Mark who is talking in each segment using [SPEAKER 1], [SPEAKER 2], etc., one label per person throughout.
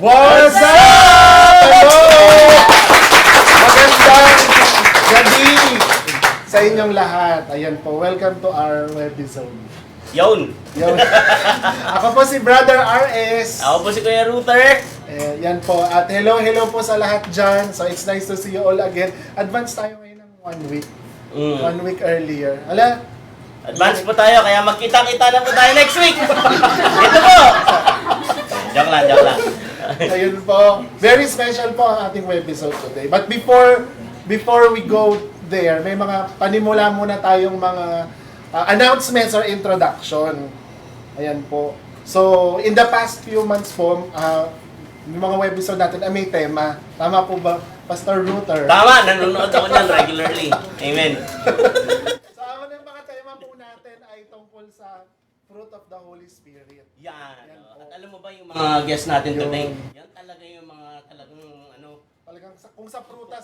[SPEAKER 1] What's up? Hello! Magandang gabi sa inyong lahat. Ayan po, welcome to our webisode.
[SPEAKER 2] Yun!
[SPEAKER 1] Yun. Ako po si Brother RS.
[SPEAKER 2] Ako po si Kuya Router.
[SPEAKER 1] Yan po. At hello po sa lahat dyan. So it's nice to see you all again. Advance tayo ngayon ng 1 week. 1 week earlier. Ala?
[SPEAKER 2] Advance po tayo, kaya magkita-kita na po tayo next week. Ito po! Joke lang.
[SPEAKER 1] Ayun po. Very special po ang ating webisode today. But before we go there, may mga panimula muna tayong mga announcements or introduction. Ayan po. So, in the past few months po, yung mga webisode natin ay may tema. Tama po ba, Pastor Router?
[SPEAKER 2] Tama, nanonood ako niyan regularly. Amen.
[SPEAKER 1] So, ang mga tema po natin ay tungkol sa fruit of the Holy Spirit.
[SPEAKER 2] Yan.
[SPEAKER 1] Yan po.
[SPEAKER 2] At alam mo ba yung mga guests natin today? Yan talaga yung mga talagang
[SPEAKER 1] Talagang kung sa prutas,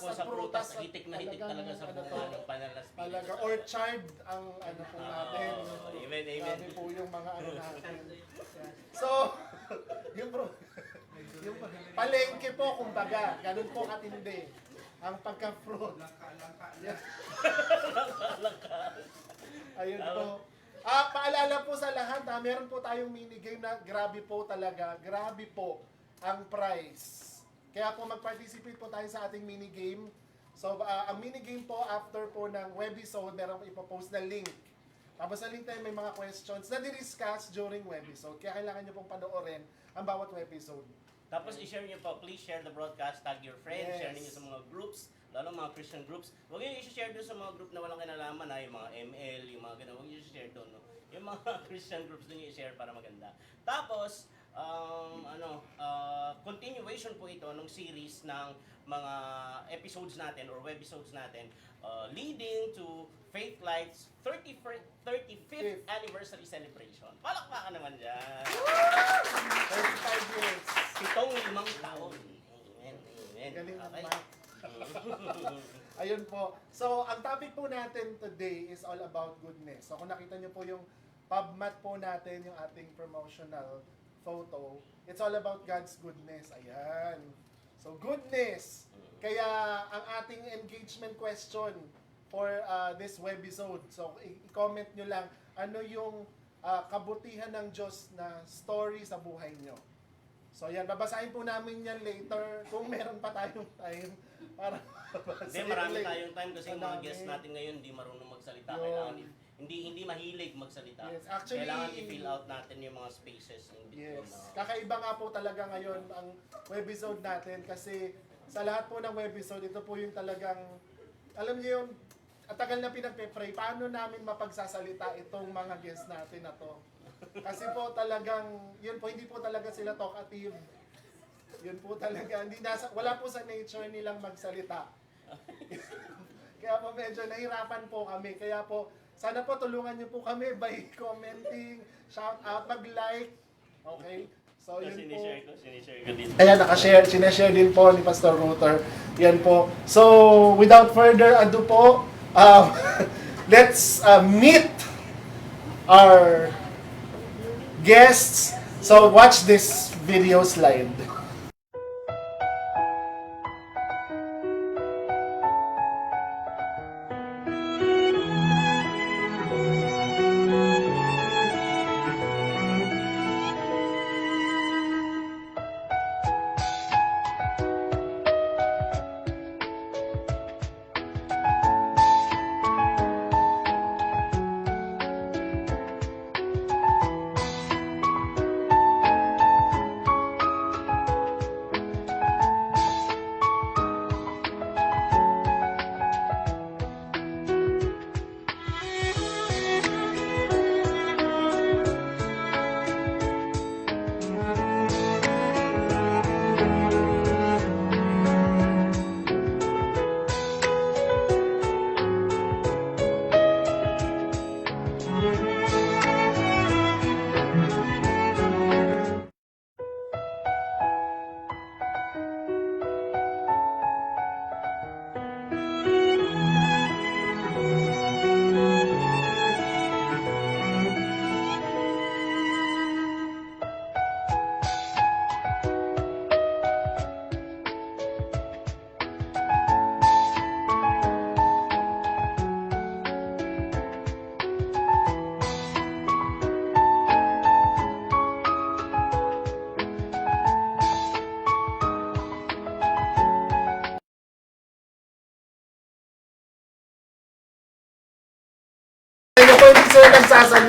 [SPEAKER 2] hitik na hitik talaga sa bunga ng Panalas.
[SPEAKER 1] talaga orchard ang ano po natin.
[SPEAKER 2] Amen.
[SPEAKER 1] Sabi po yung mga ano natin. So, yung palengke po, kumbaga, ganun po katindi. Ang pagka-fruit. Ayun po. Paalala po sa lahat, meron po tayong minigame na grabe po talaga. Grabe po ang prize. Kaya po mag-participate po tayo sa ating minigame. So, ang minigame po after po ng webisode, meron po ipopost na link. Tapos sa link tayo may mga questions na di-discuss during webisode. Kaya kailangan nyo pong panoorin ang bawat webisode.
[SPEAKER 2] Tapos i-share niyo po, please share the broadcast, tag your friends,
[SPEAKER 1] Yes.
[SPEAKER 2] share niyo sa mga groups, lalo mga Christian groups. Huwag niyo i-share doon sa mga group na walang kinalaman, yung mga ML, yung mga ganun. Huwag niyo i-share doon. No? Yung mga Christian groups doon niyo i-share para maganda. Tapos, continuation po ito ng series ng mga episodes natin or webisodes natin leading to Faith Light's 35th anniversary celebration. Palakpakan naman dyan!
[SPEAKER 1] 35 years.
[SPEAKER 2] 7 taon. Amen.
[SPEAKER 1] Galing ng
[SPEAKER 2] Okay.
[SPEAKER 1] math. Ayun po. So, ang topic po natin today is all about goodness. So, kung nakita nyo po yung PubMat po natin, yung ating promotional photo, it's all about God's goodness. Ayan. So, goodness. Kaya, ang ating engagement question for this webisode, so, i-comment nyo lang, ano yung kabutihan ng Diyos na story sa buhay nyo. So, yan. Babasahin po namin yan later kung meron pa tayong time para
[SPEAKER 2] Hindi, marami tayong time kasi yung mga guests natin ngayon hindi marunong magsalita. Kailangan hindi mahilig magsalita.
[SPEAKER 1] Yes, actually,
[SPEAKER 2] kailangan i-fill out natin yung mga spaces in between.
[SPEAKER 1] Yes. Kakaiba nga po talaga ngayon ang webisode natin kasi sa lahat po ng webisode, ito po yung talagang, alam niyo yung tagal na pinagpe-pray, paano namin mapagsasalita itong mga guests natin na to? Kasi po talagang, yun po, hindi po talaga sila talkative. Yun po talaga, wala po sa nature nilang magsalita. Kaya po medyo nahirapan po kami. Kaya po, sana po tulungan niyo po kami by commenting, shout out, mag-like. Okay? So yun po.
[SPEAKER 2] Sinishare ko din.
[SPEAKER 1] Ayan, sineshare din po ni Pastor Router. Yan po. So, without further ado po, let's meet our guests. So, watch this video slide.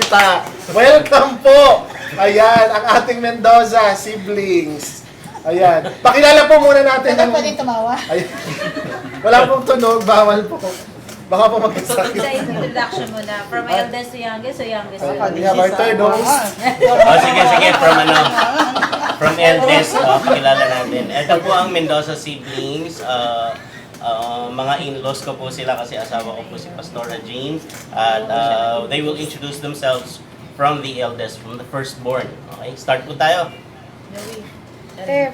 [SPEAKER 1] Kota. Welcome po! Ayan, ang ating Mendoza siblings. Ayan. Pakilala po muna natin.
[SPEAKER 3] Ano pwede tumawa?
[SPEAKER 1] Ayan. Wala pong tunog, bawal po. Baka po magkasakit.
[SPEAKER 4] Sa introduction mo na, from eldest to youngest, so youngest to
[SPEAKER 1] We
[SPEAKER 4] eldest.
[SPEAKER 1] have our third host.
[SPEAKER 2] Sige, from eldest, kilala natin. Ito po ang Mendoza siblings. Mga in-laws ko po sila kasi asawa ko po si Pastora Jean. At they will introduce themselves from the eldest, from the firstborn. Okay, start po tayo.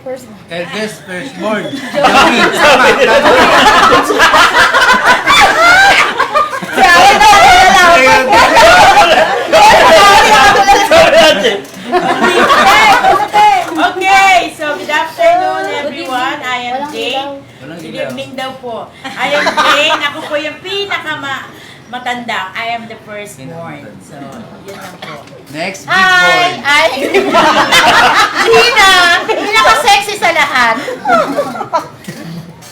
[SPEAKER 3] First.
[SPEAKER 5] Eldest firstborn.
[SPEAKER 4] Okay, so good afternoon everyone. I am Jane. Good evening daw po. I am Jane. Ako po yung matanda. I am the firstborn. So, yun lang po.
[SPEAKER 5] Next, big
[SPEAKER 3] Hi!
[SPEAKER 5] boy.
[SPEAKER 3] Ay! Gina! Pinaka-sexy sa lahat.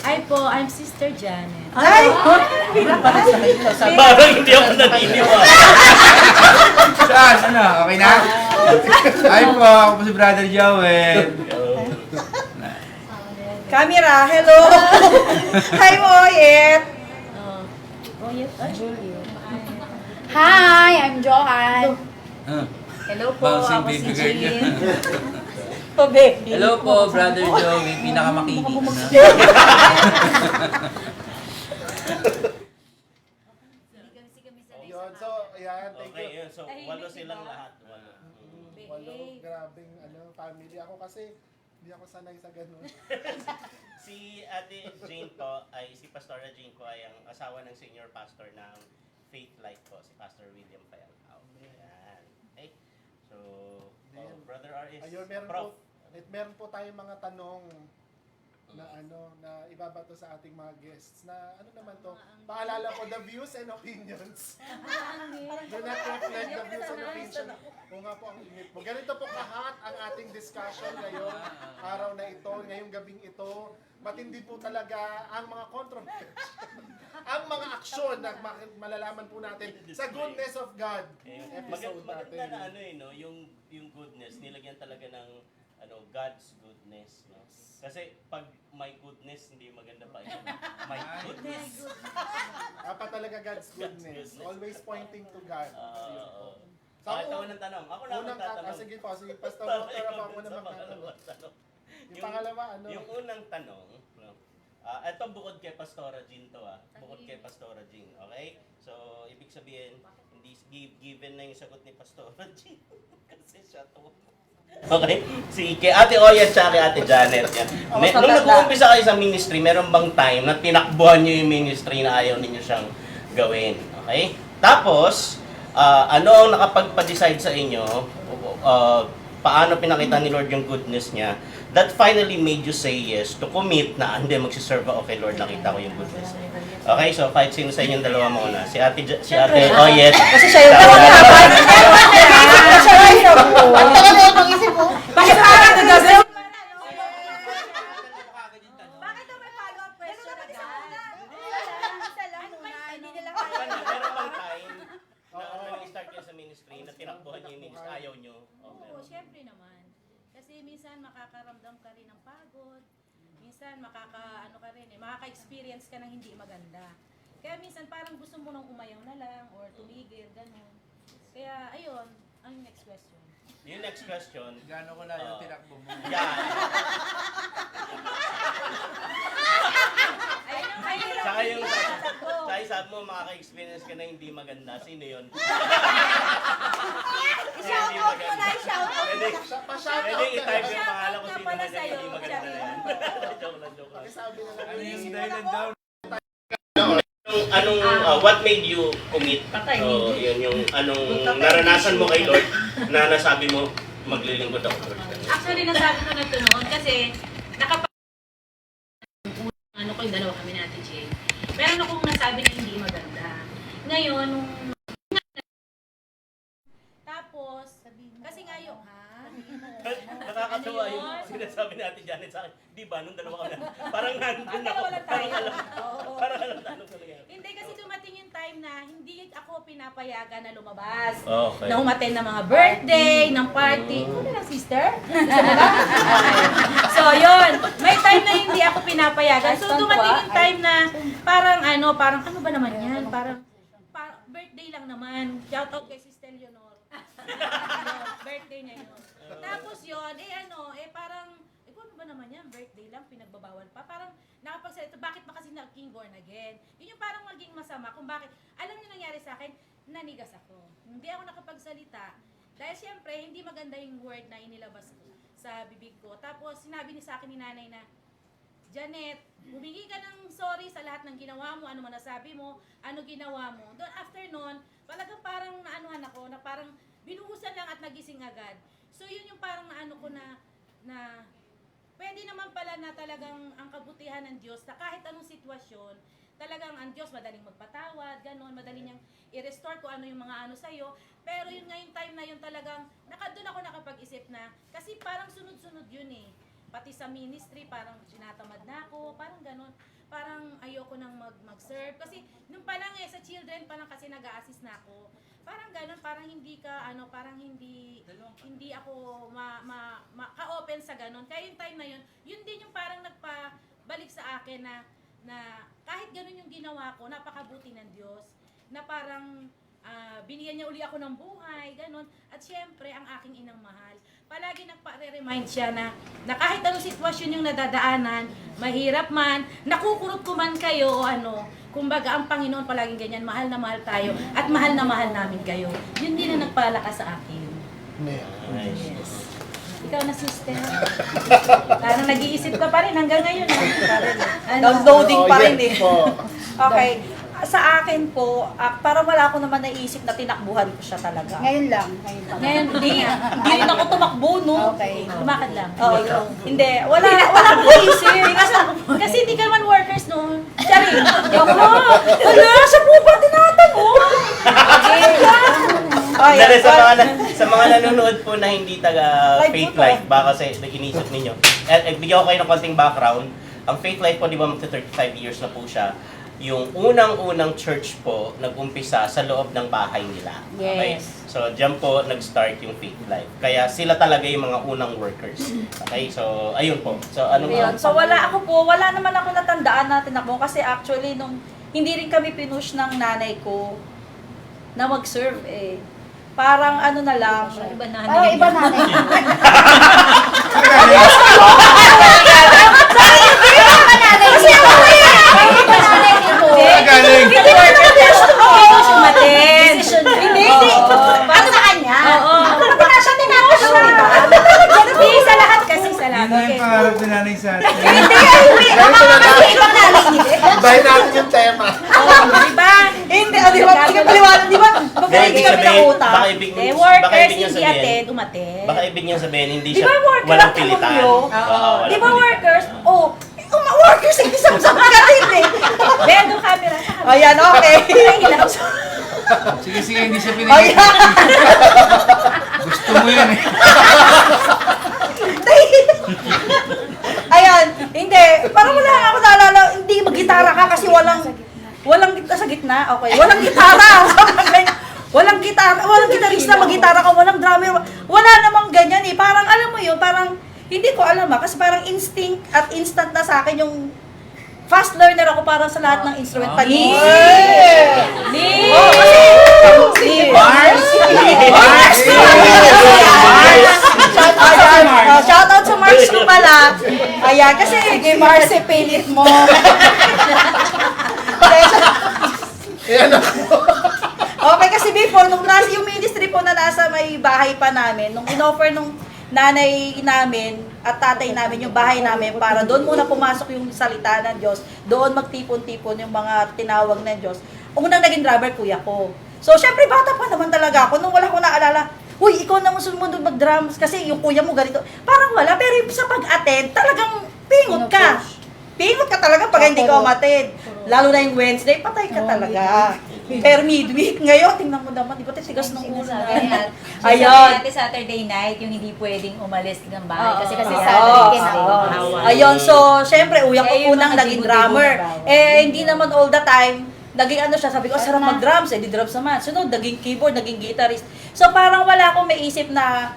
[SPEAKER 4] Ay po, I'm Sister Janet.
[SPEAKER 3] Ay!
[SPEAKER 2] Parang hindi ako naniniwala.
[SPEAKER 5] Saan? Ano? Okay na? Hi po, ako po si Brother Joel.
[SPEAKER 4] Camera, hello! Hi, Moyet! Oh, yes.
[SPEAKER 3] Hi! I'm Johan.
[SPEAKER 4] Hello po,
[SPEAKER 5] Bouncing
[SPEAKER 4] ako si
[SPEAKER 5] baby girl niya.
[SPEAKER 4] Jean. Oh, baby.
[SPEAKER 5] Hello po, Brother Joey, pinakamakinig na.
[SPEAKER 1] Yun, so, ayan, thank
[SPEAKER 2] Okay,
[SPEAKER 1] you.
[SPEAKER 2] yun. So, walo silang lahat. Walo.
[SPEAKER 1] Walo, grabing family. Ako kasi, hindi ako sanay sa ganun.
[SPEAKER 2] Si Ate Jane po, si Pastora Jane po ay ang asawa ng senior pastor ng Faith Light po, si Pastor William Payalcao. Ayan. Okay. So, Brother R.S.
[SPEAKER 1] Ayun, meron po tayong mga tanong na na ibabato sa ating mga guests na naman to, paalala ko, the views and opinions do not reflect the views and opinions. O nga po ang init mo. Ganito po kahat ang ating discussion ngayong araw na ito, ngayong gabing ito. Matindi po talaga ang mga controversy, ang mga aksyon na malalaman po natin sa goodness of God episode
[SPEAKER 2] Maganda na
[SPEAKER 1] natin.
[SPEAKER 2] no, yung goodness, nilagyan talaga ng God's goodness, no? Kasi pag my goodness, hindi maganda pa yun. My goodness.
[SPEAKER 1] Dapat talaga God's goodness. Always pointing to God. Ayun po. So,
[SPEAKER 2] Ito unang tanong. Ako na
[SPEAKER 1] unang
[SPEAKER 2] magtatanong.
[SPEAKER 1] sige po, sige, Pastor
[SPEAKER 2] Para
[SPEAKER 1] Doctor,
[SPEAKER 2] ikaw
[SPEAKER 1] ako
[SPEAKER 2] din
[SPEAKER 1] na
[SPEAKER 2] sa
[SPEAKER 1] magtatanong.
[SPEAKER 2] pangalawang tanong.
[SPEAKER 1] Yung pangalawa,
[SPEAKER 2] Yung unang tanong, no? Ito bukod kay Pastora Jean to Bukod kay Pastora Jean, okay? So, ibig sabihin, hindi given na yung sagot ni Pastora Jean. Kasi siya to. Okay? Kay Ate Oya at kay Ate Janet. Yan. Nung nag-uumpisa kayo sa ministry, meron bang time na tinakbuhan nyo yung ministry na ayaw ninyo siyang gawin? Okay? Tapos, ano ang nakapagpa-decide sa inyo? Paano pinakita ni Lord yung goodness niya? That finally made you say yes to commit na hindi magsiserve ako kay Lord, nakita ko yung goodness niya. Okay, so kahit sino sa inyong dalawa muna. Si Ate Oyet.
[SPEAKER 4] Kasi siya yung
[SPEAKER 3] Ang tagal na yung isip mo.
[SPEAKER 4] Bakit parang nag-assume? Bakit daw may follow-up question agad? Isa lang muna, hindi nila kaya.
[SPEAKER 2] Meron bang time na nag-start kayo sa ministry, na tinakbuhan niyo yung ministry, ayaw niyo?
[SPEAKER 6] Oo, syempre naman. Kasi minsan makakaramdam ka rin ng pagod. Minsan makaka-experience ka ng hindi maganda. Kaya minsan parang gusto mo nang umayaw na lang or tumigil, gano'n. Kaya ayun, ang next question.
[SPEAKER 2] Yung next question,
[SPEAKER 5] Gano'n ko na yung tinakbo mo.
[SPEAKER 2] yan. Saka yung sabi mo, makaka-experience ka na hindi maganda. Sino yun? Hindi maganda. Pwede i-type yung pangalan ko sino man yung hindi maganda na yan. Joke lang.
[SPEAKER 1] Sabi na lang.
[SPEAKER 5] Ano yung dahilan daw?
[SPEAKER 2] What made you commit? So, yun yung naranasan mo kay Lord na nasabi mo, maglilingkod ako.
[SPEAKER 6] Actually, nasabi ko na ito noon kasi ko yung dalawa kami natin, Jay. Meron akong nasabi na hindi maganda. Ngayon, tapos, kasi nga yung,
[SPEAKER 2] Nakakatawa
[SPEAKER 6] Ano
[SPEAKER 2] yung
[SPEAKER 6] yun?
[SPEAKER 2] sinasabi natin Janet sa akin. Di ba, nung dalawa ka na, parang nandun ako.
[SPEAKER 6] Dalawa lang tayo.
[SPEAKER 2] Parang alam,
[SPEAKER 6] Oo.
[SPEAKER 2] parang alam na anong nangyayari.
[SPEAKER 6] Hindi kasi dumating yung time na hindi ako pinapayagan na lumabas.
[SPEAKER 2] Okay.
[SPEAKER 6] Na umattend ng mga birthday, ng party. Ano na, sister? Gusto mo ba? So, yun. May time na hindi ako pinapayagan. So, dumating yung time na parang ano ba naman yan? Parang birthday lang naman. Shout out kay Sister Leonor. Yun, birthday niya yun. Tapos yun, parang, ano ba naman yan? Birthday lang, pinagbabawal pa. Parang nakapagsalita, bakit ba kasi naging born again? Yun yung parang maging masama kung bakit. Alam niyo nangyari sa akin, nanigas ako. Hindi ako nakapagsalita. Dahil siyempre, hindi maganda yung word na inilabas ko sa bibig ko. Tapos sinabi ni sa akin ni nanay na, Janet, humingi ka ng sorry sa lahat ng ginawa mo, ano man nasabi mo, ano ginawa mo. Doon after nun, talagang parang naanuhan ako, na parang binuhusan lang at nagising agad. So yun yung parang naano ko na pwede naman pala na talagang ang kabutihan ng Diyos na kahit anong sitwasyon, talagang ang Diyos madaling magpatawad, ganon, madaling niyang i-restore kung ano yung mga ano sa'yo. Pero yun nga yung time na yun talagang, doon ako nakapag-isip na, kasi parang sunod-sunod yun eh. Pati sa ministry, parang tinatamad na ako, parang ganon. Parang ayoko nang mag-serve. Kasi nung pa lang sa children pa lang kasi nag-a-assist na ako. Parang ganon, parang hindi parang hindi ako ka-open sa ganon. Kaya yung time na yun din yung parang nagpabalik sa akin na kahit ganon yung ginawa ko, napakabuti ng Diyos. Na parang binigyan niya uli ako ng buhay, ganon. At syempre, ang aking inang mahal. Palagi nagpa-remind siya na kahit anong sitwasyon yung nadadaanan, mahirap man, nakukurot ko man kayo o ano, kumbaga ang Panginoon palaging ganyan, mahal na mahal tayo at mahal na mahal namin kayo. Yun din ang nagpalakas sa akin. Yes. Ikaw na, sister. Parang nag-iisip ka pa rin hanggang ngayon.
[SPEAKER 3] Downloading pa rin eh.
[SPEAKER 1] Po.
[SPEAKER 3] Okay. Sa akin po, parang wala ako naman naisip na tinakbuhan ko siya talaga.
[SPEAKER 7] Ngayon lang.
[SPEAKER 3] Ngayon, hindi rin ako tumakbo, no?
[SPEAKER 7] Okay.
[SPEAKER 6] Lumakad lang.
[SPEAKER 3] Oo, hindi. Wala akong naisip.
[SPEAKER 6] Kasi hindi ka naman workers noon.
[SPEAKER 3] Charing. Wala, siya po ba tinatanong?
[SPEAKER 2] Dahil sa mga nanonood po na hindi taga Faith Life, baka kasi inisip ninyo. Bigyan ko kayo ng konting background. Ang Faith Life po, di ba, magta-35 years na po siya. Yung unang-unang church po, nag-umpisa sa loob ng bahay nila. Okay?
[SPEAKER 6] Yes.
[SPEAKER 2] So, dyan po nag-start yung Faith Life. Kaya sila talaga yung mga unang workers. Okay? So, ayun po. So, ano
[SPEAKER 3] Ayun. So wala naman ako natandaan na tinakbo kasi actually nung hindi rin kami pinush ng nanay ko na mag-serve eh. Parang ano na lang.
[SPEAKER 6] Iba na.
[SPEAKER 7] Parang iba na.
[SPEAKER 5] Galing.
[SPEAKER 3] Hindi. Ano sa kanya?
[SPEAKER 6] Oo.
[SPEAKER 3] Ano ba siya tinapos siya, di ba?
[SPEAKER 6] Hindi, sa lahat kasi sa
[SPEAKER 5] Yun
[SPEAKER 6] lahat.
[SPEAKER 5] na yung pangarap ni nanay sa atin.
[SPEAKER 3] Ibang nanay.
[SPEAKER 1] Bahin natin yung tema.
[SPEAKER 6] Diba?
[SPEAKER 3] Hindi, di ba? Sige, paliwanag, di ba? Pag-hindi kami ng utang.
[SPEAKER 2] baka ibig
[SPEAKER 6] Eh,
[SPEAKER 2] baka
[SPEAKER 6] workers,
[SPEAKER 2] ibig niya
[SPEAKER 6] hindi
[SPEAKER 2] sabihin,
[SPEAKER 6] attend, umattend.
[SPEAKER 2] baka ibig niya sabihin, hindi
[SPEAKER 3] Di
[SPEAKER 2] siya
[SPEAKER 3] ba worker
[SPEAKER 2] walang
[SPEAKER 3] ang
[SPEAKER 2] pilitan.
[SPEAKER 3] tulong nyo?
[SPEAKER 2] Walang
[SPEAKER 3] Di ba
[SPEAKER 2] pilitan.
[SPEAKER 3] workers? Oh, workers, hindi sa kapatid eh.
[SPEAKER 6] Bendo camera.
[SPEAKER 3] Ayan, okay.
[SPEAKER 5] Sige, hindi siya pinigil.
[SPEAKER 3] Ayan.
[SPEAKER 5] Gusto mo yan eh.
[SPEAKER 3] Ayan, hindi. Parang wala nga ako naalala, hindi mag-gitara ka kasi walang gitara sa gitna. Okay, walang gitara. Walang gitarista, mag-gitara ka, walang drummer. Wala namang ganyan eh. Parang alam mo yun, parang hindi ko alam kasi parang instinct at instant na sa akin yung fast learner ako para sa lahat ng instrument. Panis! Shout out sa Mars ko pala. Ayan, kasi
[SPEAKER 7] Sige, Marcy, pilit mo.
[SPEAKER 1] Ayan ako.
[SPEAKER 3] okay, kasi before, nung nasa yung ministry po na nasa may bahay pa namin, nung in-offer nung nanay namin at tatay namin yung bahay namin para doon muna pumasok yung salita ng Diyos, doon magtipon-tipon yung mga tinawag ng Diyos. Unang naging drummer, kuya ko. So, syempre, bata pa naman talaga ako. Nung wala ko naalala, uy, ikaw naman sumunod mag-drums kasi yung kuya mo ganito. Parang wala, pero sa pag-attend, talagang pingot ka. Pingot ka talaga pag hindi ka umatid. Lalo na yung Wednesday, patay ka talaga. per midweek. Ngayon, tingnan mo naman, di ba tigas ng ulo na.
[SPEAKER 6] Ayun.
[SPEAKER 3] Ayun.
[SPEAKER 6] Saturday night, yung hindi pwedeng umalis ng bahay. Kasi
[SPEAKER 3] Oo.
[SPEAKER 6] Saturday
[SPEAKER 3] Oo.
[SPEAKER 6] din.
[SPEAKER 3] Ayun, so, syempre, uyang ko
[SPEAKER 6] Eh, yung
[SPEAKER 3] unang
[SPEAKER 6] mga
[SPEAKER 3] naging
[SPEAKER 6] dibo-dibo
[SPEAKER 3] drummer.
[SPEAKER 6] na bawal.
[SPEAKER 3] Hindi naman all the time, naging ano siya, sabi ko, sarap mag-drums, di drums naman. Sunod, naging keyboard, naging guitarist. So, parang wala akong maisip na,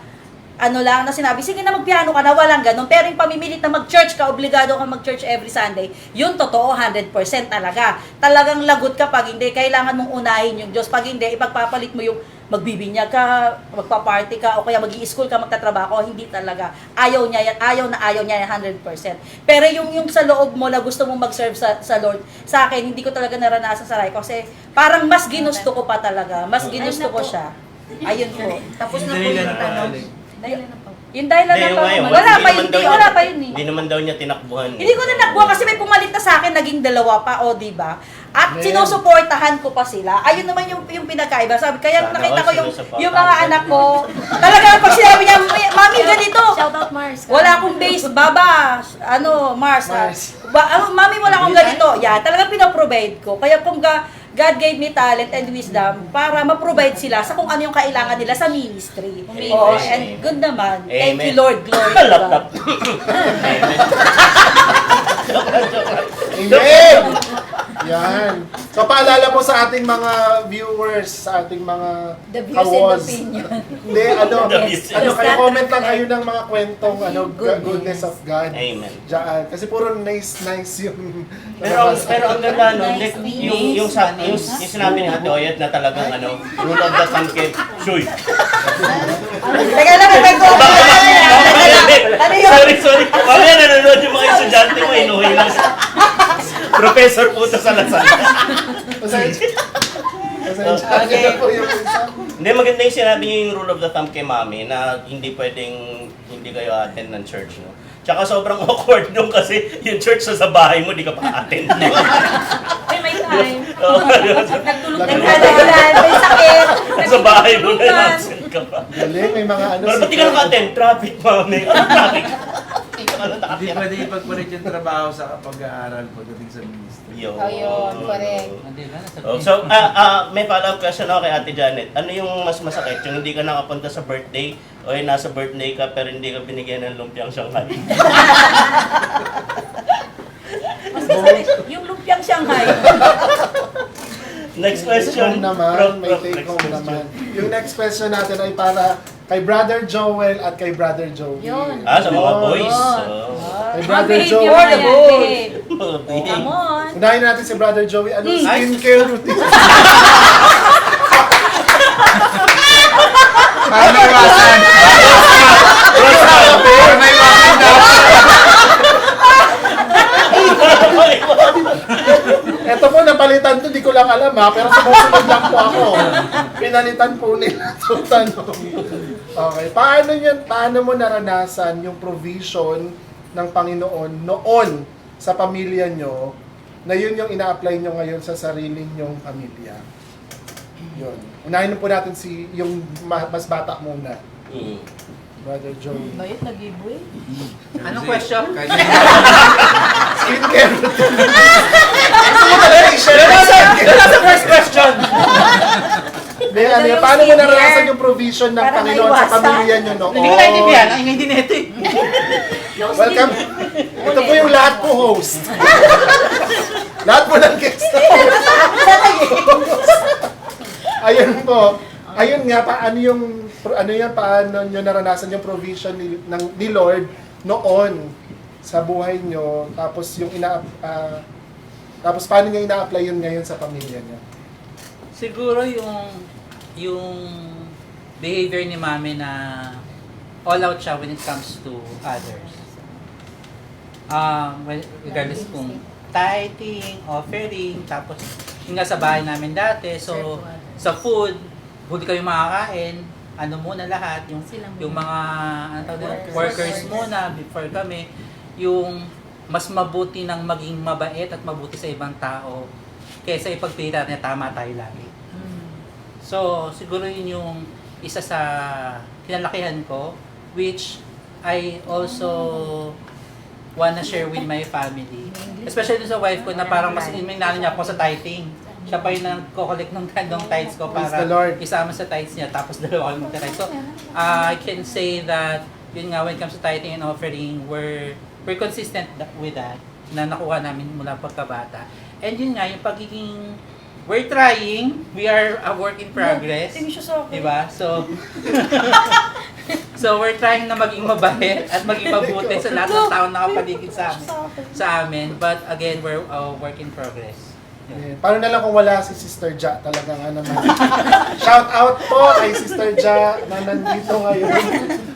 [SPEAKER 3] na sinabi, sige na magpiano ka na, walang ganun. Pero yung pamimilit na mag-church ka, obligado ka mag-church every Sunday, yun totoo, 100% talaga. Talagang lagot ka pag hindi, kailangan mong unahin yung Diyos. Pag hindi, ipagpapalit mo yung magbibinyag ka, magpa-party ka, o kaya mag-i-school ka, magtatrabaho, hindi talaga. Ayaw niya yan, ayaw niya yan 100%. Pero yung sa loob mo na gusto mong mag-serve sa Lord, sa akin, hindi ko talaga naranasan sa life. Kasi parang mas ginusto ko pa talaga. Mas ginusto ko siya. Ayun po.
[SPEAKER 6] Tapos na po
[SPEAKER 5] Dahilan
[SPEAKER 6] yung
[SPEAKER 5] na
[SPEAKER 6] tanong.
[SPEAKER 5] balik.
[SPEAKER 6] Dahilan na po.
[SPEAKER 3] Yung dahilan
[SPEAKER 2] Hindi,
[SPEAKER 3] na
[SPEAKER 2] yung
[SPEAKER 3] to,
[SPEAKER 2] ngayon,
[SPEAKER 3] wala
[SPEAKER 2] hindi
[SPEAKER 3] pa
[SPEAKER 2] naman
[SPEAKER 3] yun,
[SPEAKER 2] daw
[SPEAKER 3] wala
[SPEAKER 2] niya-
[SPEAKER 3] pa yun eh.
[SPEAKER 2] Hindi naman daw niya tinakbuhan.
[SPEAKER 3] Hindi ko na nagbuha kasi may pumalit na sa akin, naging dalawa pa, o di ba? At
[SPEAKER 1] Man.
[SPEAKER 3] sinusuportahan ko pa sila. Ayun naman yung pinagkaiba. Sabi, kaya
[SPEAKER 2] Sana
[SPEAKER 3] nakita
[SPEAKER 2] all
[SPEAKER 3] ko yung
[SPEAKER 2] sinusuportahan
[SPEAKER 3] mga
[SPEAKER 2] ka.
[SPEAKER 3] anak ko. Talaga pag sinabi niya, Mami, ganito.
[SPEAKER 6] Shout out Mars.
[SPEAKER 3] Wala akong base, Baba, Mars.
[SPEAKER 1] Mars.
[SPEAKER 3] Mami, wala akong ganito. Yan, talagang pinaprovide ko. Kaya kung God gave me talent and wisdom para ma-provide sila sa kung ano yung kailangan nila sa ministry. Oo, and good naman. Thank you,
[SPEAKER 2] Amen.
[SPEAKER 3] Lord. Glory to
[SPEAKER 2] Laptop.
[SPEAKER 3] God.
[SPEAKER 1] Amen! Yan. So, paalala po sa ating mga viewers, sa ating mga
[SPEAKER 6] The views and
[SPEAKER 1] awards.
[SPEAKER 6] opinion.
[SPEAKER 1] Hindi,
[SPEAKER 2] The views and
[SPEAKER 1] kayo comment lang kayo ng mga kwentong, goodness of God.
[SPEAKER 2] Amen.
[SPEAKER 1] Diyan. Kasi puro nice yung
[SPEAKER 2] Pero ang ganda no,
[SPEAKER 6] Nice
[SPEAKER 2] yung sinabi ni Ate Oyet na talagang rule of the thumb kay Shuy.
[SPEAKER 3] Teka lang, may kwento ako. Ano yun?
[SPEAKER 2] Sorry. Mamaya nanonood yung mga estudyante mo, inuhay lang. Professor po to sa Lasal.
[SPEAKER 1] Okay. Po yung isa.
[SPEAKER 2] Hindi, maganda yung sinabi niyo yung rule of the thumb kay Mami na hindi pwedeng hindi kayo attend ng church, no? Tsaka sobrang awkward nung kasi yung church sa bahay mo, di ka pa attend. Di ba?
[SPEAKER 6] Ay, may time.
[SPEAKER 2] Oo.
[SPEAKER 6] Nagtulog na
[SPEAKER 3] Nagkadahilan, may sakit.
[SPEAKER 2] Sa bahay mo na absent ka pa.
[SPEAKER 1] Galing, may mga ano.
[SPEAKER 2] Pero ba't di ka naka-attend? Traffic, Mami. Anong traffic? Hindi ka
[SPEAKER 5] Hindi
[SPEAKER 2] nakatira.
[SPEAKER 5] pwede ipagpalit yung trabaho sa pag-aaral pagdating sa ministry.
[SPEAKER 2] Yun.
[SPEAKER 7] Ayun, correct.
[SPEAKER 2] Oh, so, may follow-up question ako kay Ate Janet. Ano yung mas masakit? Yung hindi ka nakapunta sa birthday o yung nasa birthday ka pero hindi ka binigyan ng lumpiang Shanghai?
[SPEAKER 3] Yung lumpiang Shanghai.
[SPEAKER 2] Next
[SPEAKER 1] Take
[SPEAKER 2] question.
[SPEAKER 1] home naman,
[SPEAKER 2] Prof,
[SPEAKER 1] may take
[SPEAKER 2] next
[SPEAKER 1] home
[SPEAKER 2] question.
[SPEAKER 1] naman. Yung next question natin ay para kay Brother Joel at kay Brother Joey.
[SPEAKER 6] Yun.
[SPEAKER 2] Sa mga
[SPEAKER 1] Yun.
[SPEAKER 2] boys.
[SPEAKER 1] Kay Brother
[SPEAKER 6] Behave
[SPEAKER 1] Joey.
[SPEAKER 6] yung mga
[SPEAKER 3] boy.
[SPEAKER 6] yan,
[SPEAKER 3] Come
[SPEAKER 6] Come on.
[SPEAKER 1] Unahin natin si Brother Joey. Anong
[SPEAKER 2] Ay.
[SPEAKER 1] skincare routine?
[SPEAKER 5] Para maiwasan! Para maiwasan daw!
[SPEAKER 1] Ito po, napalitan to, di ko lang alam ha, pero sumusunod lang po ako. Pinalitan po nila ito tanong. Okay, paano mo naranasan yung provision ng Panginoon noon sa pamilya nyo, na yun yung ina-apply nyo ngayon sa sarili nyong pamilya? Yun. Unahin po natin yung mas bata muna.
[SPEAKER 2] Mm.
[SPEAKER 1] Brother Joey.
[SPEAKER 3] Bayit, nag-giveaway.
[SPEAKER 5] Anong question?
[SPEAKER 1] Skincare routine. Gusto mo talaga i-share?
[SPEAKER 2] That's the first question.
[SPEAKER 3] yung
[SPEAKER 1] Paano mo
[SPEAKER 3] skincare?
[SPEAKER 1] naranasan yung provision ng
[SPEAKER 3] Para
[SPEAKER 1] Panginoon sa
[SPEAKER 3] maiwasan.
[SPEAKER 1] pamilya nyo noon?
[SPEAKER 5] Hindi ko naintindihan. Ang hindi neto eh.
[SPEAKER 1] Welcome. Ito po yung lahat po host. Lahat po ng guest. Ayun po. Ayun nga, paano nyo naranasan yung provision ni Lord noon sa buhay nyo, tapos tapos paano nyo ina-apply yun ngayon sa pamilya nyo?
[SPEAKER 8] Siguro yung behavior ni Mami na all out siya when it comes to others. Regardless kung tithing, offering, tapos yung nga sa bahay namin dati, so sa food, huli kami makakain, ano muna lahat, yung mga workers muna before kami, yung mas mabuti ng maging mabait at mabuti sa ibang tao kaysa ipagpita na tama tayo lagi. So, siguro yun yung isa sa kinalakihan ko, which I also wanna share with my family. Especially sa wife ko na parang mas inano niya ako sa tithing. Siya pa yung nagko-collect ng tides ko
[SPEAKER 1] Praise the
[SPEAKER 8] para
[SPEAKER 1] Lord.
[SPEAKER 8] isama sa tides niya, tapos dalawa kami magka-tides. So, I can say that, yun nga, when it comes to tithing and offering, we're consistent with that, na nakuha namin mula pagkabata. And yun nga, yung pagiging, we're trying, we are a work in progress.
[SPEAKER 3] Tingin siya sa akin.
[SPEAKER 8] Diba? So, so we're trying na maging mabait at maging mabuti sa lahat ng taong nakapaligid sa amin. But again, we're a work in progress.
[SPEAKER 1] Eh, paano na lang kung wala si Sister Ja, talagang naman. Shout out po kay Sister Ja na nandito ngayon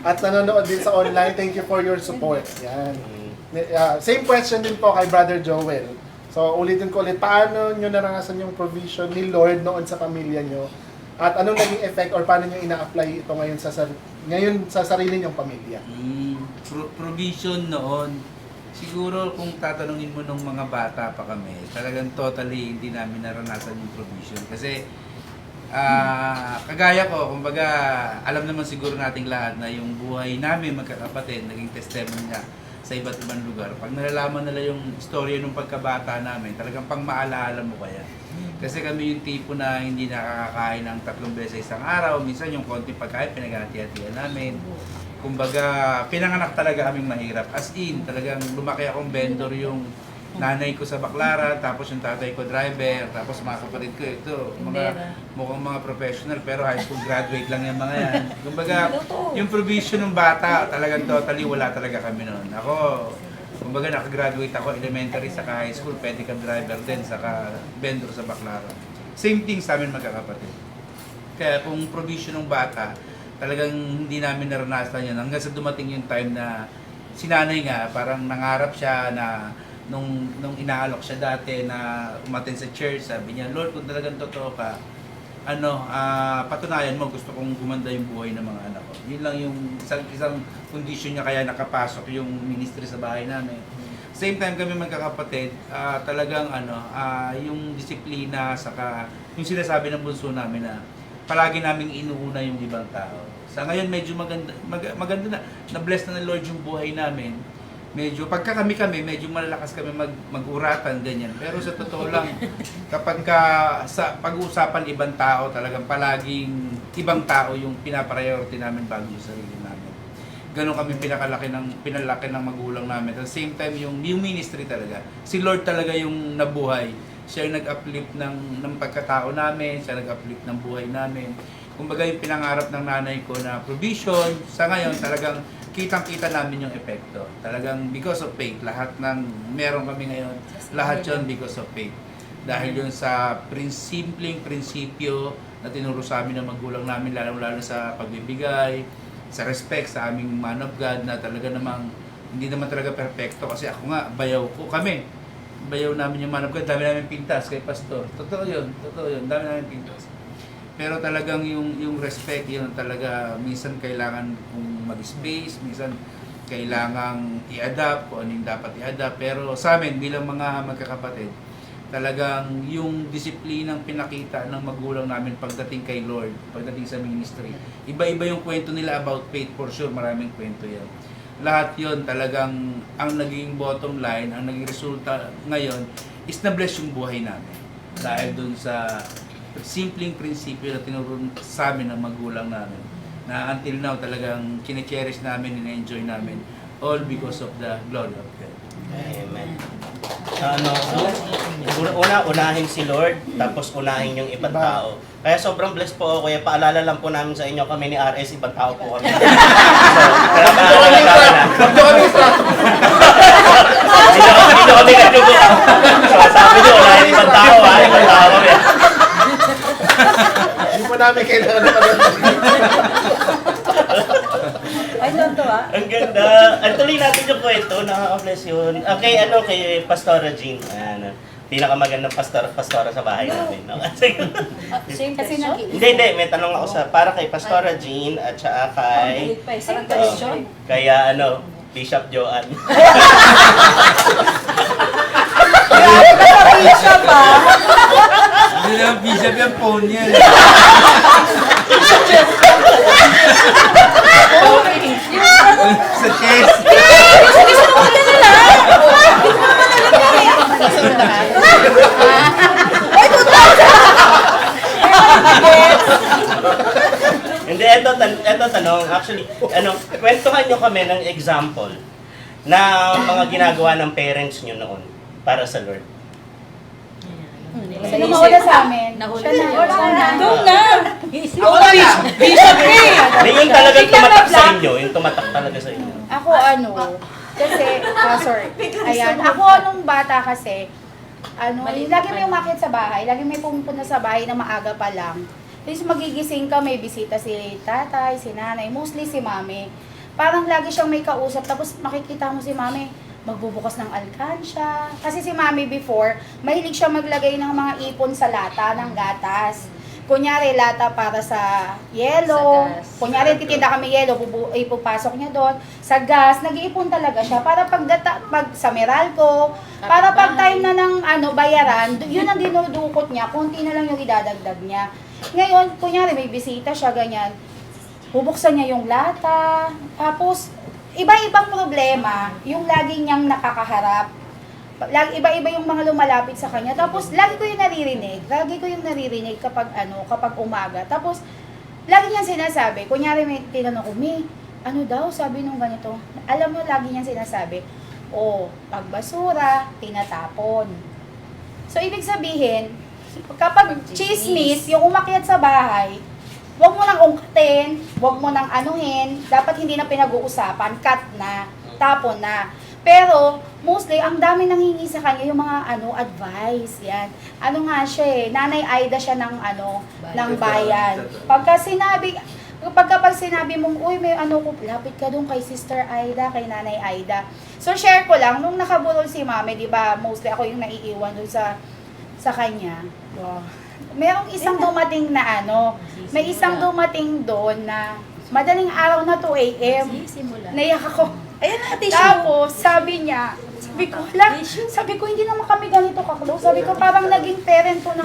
[SPEAKER 1] at nanonood din sa online. Thank you for your support. Yan. Same question din po kay Brother Joel. So ulitin ko ulit, paano nyo naranasan yung provision ni Lord noon sa pamilya nyo? At anong naging effect or paano nyo ina-apply ito ngayon sa sarili nyong pamilya?
[SPEAKER 5] Provision noon, siguro kung tatanungin mo nung mga bata pa kami, talagang totally hindi namin naranasan yung provision. Kasi kagaya ko, kumbaga alam naman siguro nating lahat na yung buhay namin magkakapatid, naging testimony niya sa iba't ibang lugar. Pag nalalaman nila yung istorya ng pagkabata namin, talagang pang maalaala mo kaya. Kasi kami yung tipo na hindi nakakakain ng 3 beses isang araw. Minsan yung konting pagkain, pinaghati-hatian namin. Kumbaga, pinanganak talaga kaming mahirap. As in, talagang lumaki akong vendor yung nanay ko sa Baclaran, tapos yung tatay ko driver, tapos mga kapatid ko ito, mukhang mga professional, pero high school graduate lang yung mga yan. Kumbaga, yung provision ng bata, talagang totally wala talaga kami noon. Ako, kumbaga nakagraduate ako elementary saka high school, pwede ka driver din, saka vendor sa Baclaran. Same thing sa amin magkakapatid. Kaya kung provision ng bata, talagang hindi namin naranasan yan hanggang sa dumating yung time na sinanay nga, parang nangarap siya na nung inaalok siya dati na umattend sa church, sabi niya, Lord, kung talagang totoo ka, patunayan mo, gusto kong gumanda yung buhay ng mga anak ko. Yun lang yung isang condition niya kaya nakapasok yung ministry sa bahay namin. Same time kami magkakapatid, talagang yung disiplina, saka yung sinasabi ng bunso namin na palagi naming inuuna yung ibang tao. Sa ngayon medyo maganda na. Na-bless na ng Lord yung buhay namin. Medyo pagka kami medyo malalakas kami mag-uratan ganyan. Pero sa totoo lang kapag sa pag-uusapan ibang tao, talagang palaging ibang tao yung pinapriority namin bago yung sarili namin. Ganon kami pinalaki ng magulang namin. At the same time yung ministry talaga. Si Lord talaga yung nabuhay. Siya yung nag-uplift ng pagkatao namin, siya nag-uplift ng buhay namin. Kumbaga yung pinangarap ng nanay ko na provision, sa ngayon talagang kitang-kita namin yung epekto. Talagang because of faith, lahat ng meron kami ngayon, lahat yun because of faith. Dahil yun sa simpleng prinsipyo na tinuro sa amin ng magulang namin, lalo sa pagbibigay, sa respect sa aming man of God na talaga namang hindi naman talaga perfecto kasi ako nga, bayaw namin yung man of God, dami namin pintas kay pastor. Totoo yun, dami namin pintas. Pero talagang yung respect, yun talaga, minsan kailangan kung mag-space, minsan kailangang i-adapt kung ano yung dapat i-adapt. Pero sa amin, bilang mga magkakapatid, talagang yung disiplinang pinakita ng magulang namin pagdating kay Lord, pagdating sa ministry. Iba-iba yung kwento nila about faith, for sure, maraming kwento yan. Lahat yon talagang ang naging bottom line, ang naging resulta ngayon is na-bless yung buhay namin. Dahil dun sa simpleng prinsipyo na tinuro sa amin ng magulang namin na until now talagang kine-cherish namin and enjoy namin all because of the glory of God.
[SPEAKER 2] Amen. Unahin si Lord, tapos unahin yung ibang tao. Kaya sobrang blessed po ako. Kaya paalala lang po namin sa inyo, kami ni RS, ibang tao po kami. Kaya paalala namin na. Dito kami kadugo. Sabi nyo, unahin ibang tao ha, ibang tao kami.
[SPEAKER 1] Hindi po namin kailangan na
[SPEAKER 3] Ay, totoo
[SPEAKER 2] Ang ganda. Ang tuloy natin yung kwento, nakaka-bless yun. Okay, kay Pastora Jean. Pinakamagandang pastora sa bahay namin. No?
[SPEAKER 3] Same question?
[SPEAKER 2] Hindi. May tanong ako para kay Pastora Jean at saka kay...
[SPEAKER 3] Same question?
[SPEAKER 2] Kaya Bishop Joan.
[SPEAKER 3] Grabe ka sa bishop ah!
[SPEAKER 5] Hindi naman bishop yung phone yan. Sa chest.
[SPEAKER 3] Gusto mo ka nila? Ay, 2,000!
[SPEAKER 2] Actually, kwentuhan nyo kami ng example na mga ginagawa ng parents nyo noon para sa Lord.
[SPEAKER 7] Sino mauna sa amin?
[SPEAKER 6] Nahuli
[SPEAKER 7] Siya
[SPEAKER 6] siya.
[SPEAKER 7] na.
[SPEAKER 6] Go na!
[SPEAKER 5] Ako na lang!
[SPEAKER 2] May yung talagang tumatak sa inyo, yung tumatak talaga sa inyo.
[SPEAKER 7] Ako kasi, sorry. Ayan, ako nung bata kasi, lagi may umakyat sa bahay, lagi may pumupunta sa bahay na maaga pa lang. Tapos magigising ka, may bisita si tatay, si nanay, mostly si mami. Parang lagi siyang may kausap, tapos makikita mo si mami, magbubukas ng alkansya. Kasi si mami before, mahilig siya maglagay ng mga ipon sa lata ng gatas. Kunyari, lata para sa yelo.
[SPEAKER 6] Sa gas.
[SPEAKER 7] Kunyari, titinda kami yelo, ipupasok niya doon. Sa gas, nag-iipon talaga siya. Para pag sa Meralco, para pag time na ng bayaran, yun ang dinudukot niya, konti na lang yung idadagdag niya. Ngayon, kunyari, may bisita siya, ganyan. Bubuksan niya yung lata. Tapos, iba-ibang problema, yung lagi niyang nakakaharap. Iba-iba yung mga lumalapit sa kanya. Tapos, lagi ko yung naririnig kapag umaga. Tapos, lagi niyang sinasabi, kunyari may tinanong ko, ano daw, sabi nung ganito. Alam mo, lagi niyang sinasabi, pag basura, tinatapon. So, ibig sabihin, kapag chismis, yung umakyat sa bahay, huwag mo nang ungkatin, huwag mo nang anuhin, dapat hindi na pinag-uusapan, cut na, tapon na. Pero, mostly, ang dami nangingi sa kanya yung mga advice, yan. Nga siya Nanay Aida siya ng ng bayan. Pag sinabi mong, uy, may lapit ka doon kay Sister Aida, kay Nanay Aida. So, share ko lang, nung nakaburol si Mami, di ba, mostly ako yung naiiwan doon sa kanya. Wow. Merong isang dumating na may isang dumating doon na madaling araw na 2 a.m. Naiyak ako.
[SPEAKER 3] Ayan na, tissue.
[SPEAKER 7] Tapos, sabi ko, hindi naman kami ganito ka-close. Sabi ko, parang naging parent ko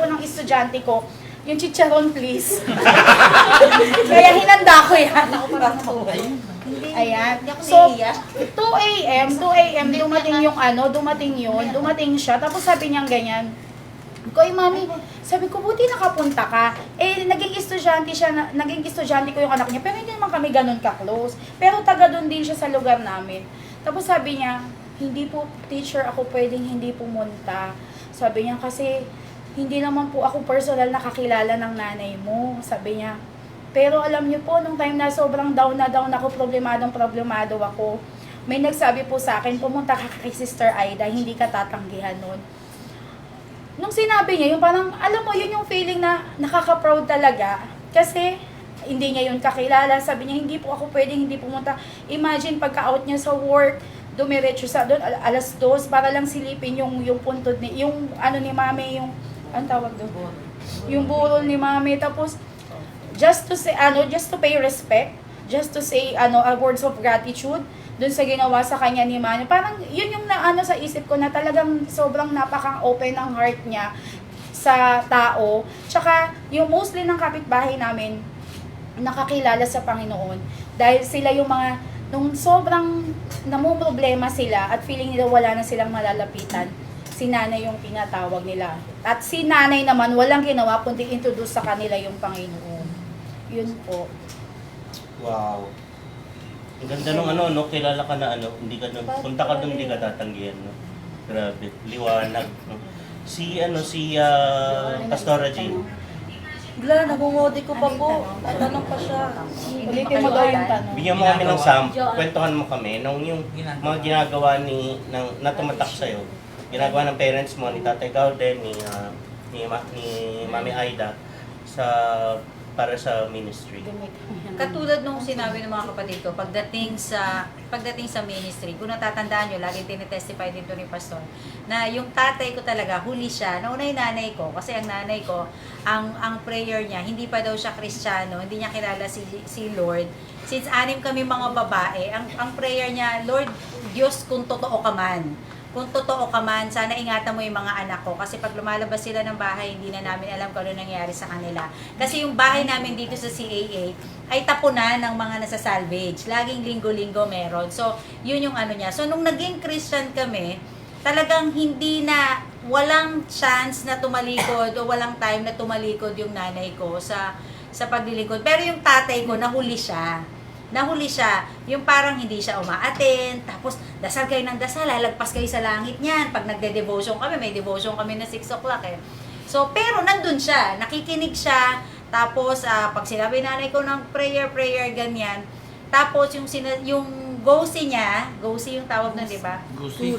[SPEAKER 7] ng estudyante ko. Yung chicharon, please. Kaya hinanda ko yan. Ayan. So, 2 a.m. dumating siya. Tapos sabi niya ganyan, Mami, sabi ko, buti nakapunta ka. Naging estudyante ko yung anak niya, pero hindi naman kami ganun ka-close. Pero taga doon din siya sa lugar namin. Tapos sabi niya, hindi po, teacher, ako pwedeng hindi pumunta. Sabi niya, kasi hindi naman po ako personal nakakilala ng nanay mo. Sabi niya, pero alam niyo po, nung time na sobrang down ako, problemado ako, may nagsabi po sa akin, pumunta ka kay Sister Aida, hindi ka tatanggihan nun. Nung sinabi niya, yung parang, alam mo, yun yung feeling na nakaka-proud talaga. Kasi, hindi niya yun kakilala. Sabi niya, hindi po ako pwedeng hindi pumunta. Imagine, pagka-out niya sa work, dumiretso sa doon, alas 2, para lang silipin yung puntod ni, yung ni Mami, yung, anong tawag doon? Yung burol ni Mami. Tapos, just to pay respect, just to say, words of gratitude, dun sa ginawa sa kanya ni Mami. Parang yun yung sa isip ko na talagang sobrang napaka-open ng heart niya sa tao. Tsaka yung mostly ng kapitbahay namin nakakilala sa Panginoon dahil sila yung mga nung sobrang namumroblema sila at feeling nila wala na silang malalapitan, si nanay yung tinatawag nila. At si nanay naman walang ginawa kundi introduce sa kanila yung Panginoon. Yun po.
[SPEAKER 2] Wow. Ang ganda nung kilala ka na hindi ka punta ka doon, hindi ka tatanggihan, no? Grabe, liwanag, no? Si Pastora Jean.
[SPEAKER 3] Bigla, nagungodi ko pa po. Tatanong pa siya.
[SPEAKER 7] Ulitin mo daw yung tanong.
[SPEAKER 2] Bigyan mo kami ng kwentuhan mo kami nung yung mga ginagawa na tumatak sa'yo. Ginagawa ng parents mo, ni Tatay Gauden, ni Mami Aida, para sa ministry.
[SPEAKER 3] Katulad nung sinabi ng mga kapatid ko, pagdating sa ministry, kung natatandaan nyo, laging tinitestify dito ni Pastor, na yung tatay ko talaga, huli siya. Nauna yung nanay ko, kasi ang nanay ko, ang prayer niya, hindi pa daw siya Kristiyano, hindi niya kilala si Lord. Since 6 kami mga babae, ang prayer niya, Lord, Diyos, kung totoo ka man, sana ingatan mo yung mga anak ko. Kasi pag lumalabas sila ng bahay, hindi na namin alam kung ano nangyari sa kanila. Kasi yung bahay namin dito sa CAA ay tapunan ng mga nasa salvage. Laging linggo-linggo meron. So, yun yung niya. So, nung naging Christian kami, talagang walang chance na tumalikod o walang time na tumalikod yung nanay ko sa
[SPEAKER 6] sa paglilingkod. Pero yung tatay ko, nahuli siya. Yung parang hindi siya umaaten, tapos dasal kayo ng dasal, lalagpas kayo sa langit niyan. Pag nagde-devotion kami, may devotion kami na 6 o'clock eh. So, pero nandun siya, nakikinig siya, tapos pag sinabi nanay ko ng prayer, ganyan. Tapos yung gosi niya, gosi yung tawag nun, di ba? Gosi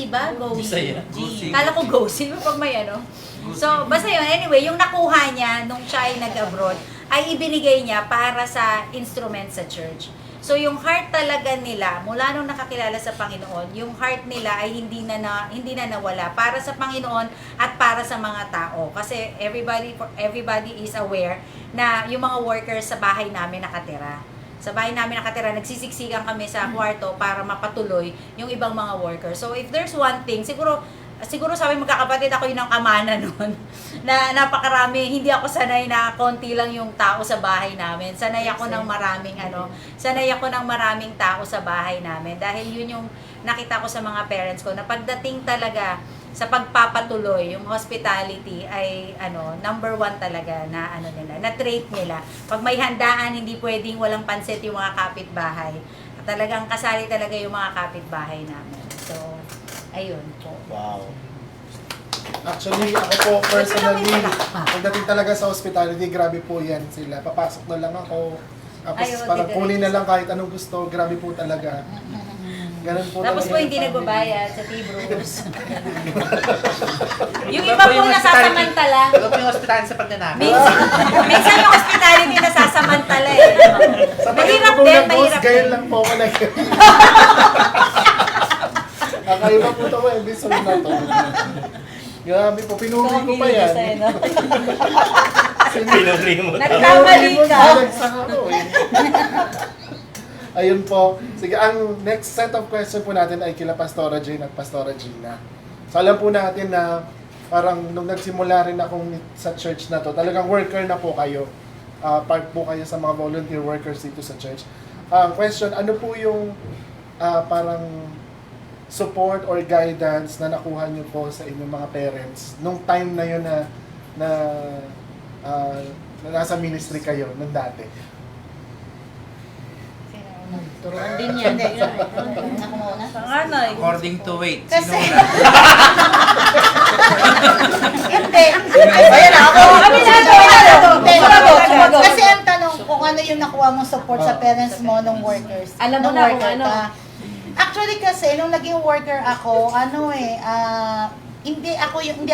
[SPEAKER 6] ba? Gosi.
[SPEAKER 5] Gosi.
[SPEAKER 6] Kala ko gosi, pag may ano. So, basta yun, anyway, yung nakuha niya nung siya ay nag-abroad, ay ibinigay niya para sa instrument sa church. So, yung heart talaga nila, mula nung nakakilala sa Panginoon, yung heart nila ay hindi na nawala para sa Panginoon at para sa mga tao. Kasi everybody is aware na yung mga workers sa bahay namin nakatira. Sa bahay namin nakatira, nagsisiksikan kami sa kwarto para mapatuloy yung ibang mga workers. So, if there's one thing, siguro sabi magkakapatid ako yun ang kamana nun, na napakarami, hindi ako sanay na konti lang yung tao sa bahay namin. Sanay ako ng maraming tao sa bahay namin. Dahil yun yung nakita ko sa mga parents ko, na pagdating talaga sa pagpapatuloy, yung hospitality ay number 1 talaga na nila, na trait nila. Pag may handaan, hindi pwedeng walang pansit yung mga kapitbahay. Talagang kasali talaga yung mga kapitbahay namin. So, ayun po.
[SPEAKER 1] Wow. Actually, ako po personally, pagdating talaga sa hospitality, grabe po yan sila. Papasok na lang ako, tapos
[SPEAKER 6] Ay,
[SPEAKER 1] parang
[SPEAKER 6] okay,
[SPEAKER 1] kunin na lang kahit anong gusto, grabe po talaga. Ganun po
[SPEAKER 6] Tapos
[SPEAKER 1] talaga
[SPEAKER 6] po
[SPEAKER 1] yung
[SPEAKER 6] hindi
[SPEAKER 1] family.
[SPEAKER 6] nagbabayad sa T-Bruce. Yung
[SPEAKER 8] Iba
[SPEAKER 6] iba
[SPEAKER 8] po
[SPEAKER 6] po
[SPEAKER 8] yung
[SPEAKER 6] nasasamantala.
[SPEAKER 8] Ito po yung hospital sa pagnanakaw.
[SPEAKER 6] Minsan yung hospitality nasasamantala eh.
[SPEAKER 1] Sa
[SPEAKER 6] Mahirap
[SPEAKER 1] pagdating po
[SPEAKER 6] din,
[SPEAKER 1] ng boss,
[SPEAKER 6] mahirap
[SPEAKER 1] gayon
[SPEAKER 6] din.
[SPEAKER 1] lang po ako nag Kakaiba po ito episode na to. Grabe po, pinuri ko pa yan.
[SPEAKER 2] Pinuri mo.
[SPEAKER 6] Nagkamali ka.
[SPEAKER 1] Ayun po. Sige, ang next set of question po natin ay kila Pastora Jane at Pastora Gina. So alam po natin na parang nung nagsimula rin akong sa church na to, talagang worker na po kayo. Part po kayo sa mga volunteer workers dito sa church. Question, ano po yung parang support or guidance na nakuha niyo po sa inyong mga parents nung time na yun na nasa ministry kayo nung dati?
[SPEAKER 6] Turuan din yan.
[SPEAKER 7] Ako muna.
[SPEAKER 6] Panganay.
[SPEAKER 5] According to weight.
[SPEAKER 7] Kasi-
[SPEAKER 5] Sino una?
[SPEAKER 7] Hindi.
[SPEAKER 1] Ayan ako!
[SPEAKER 7] Sumagot. Kasi ang tanong kung ano yung nakuha mong support sa parents mo nung workers.
[SPEAKER 6] Alam mo
[SPEAKER 7] nung
[SPEAKER 6] na kung
[SPEAKER 7] worker
[SPEAKER 6] ano.
[SPEAKER 7] ka. Actually kasi nung naging worker ako, hindi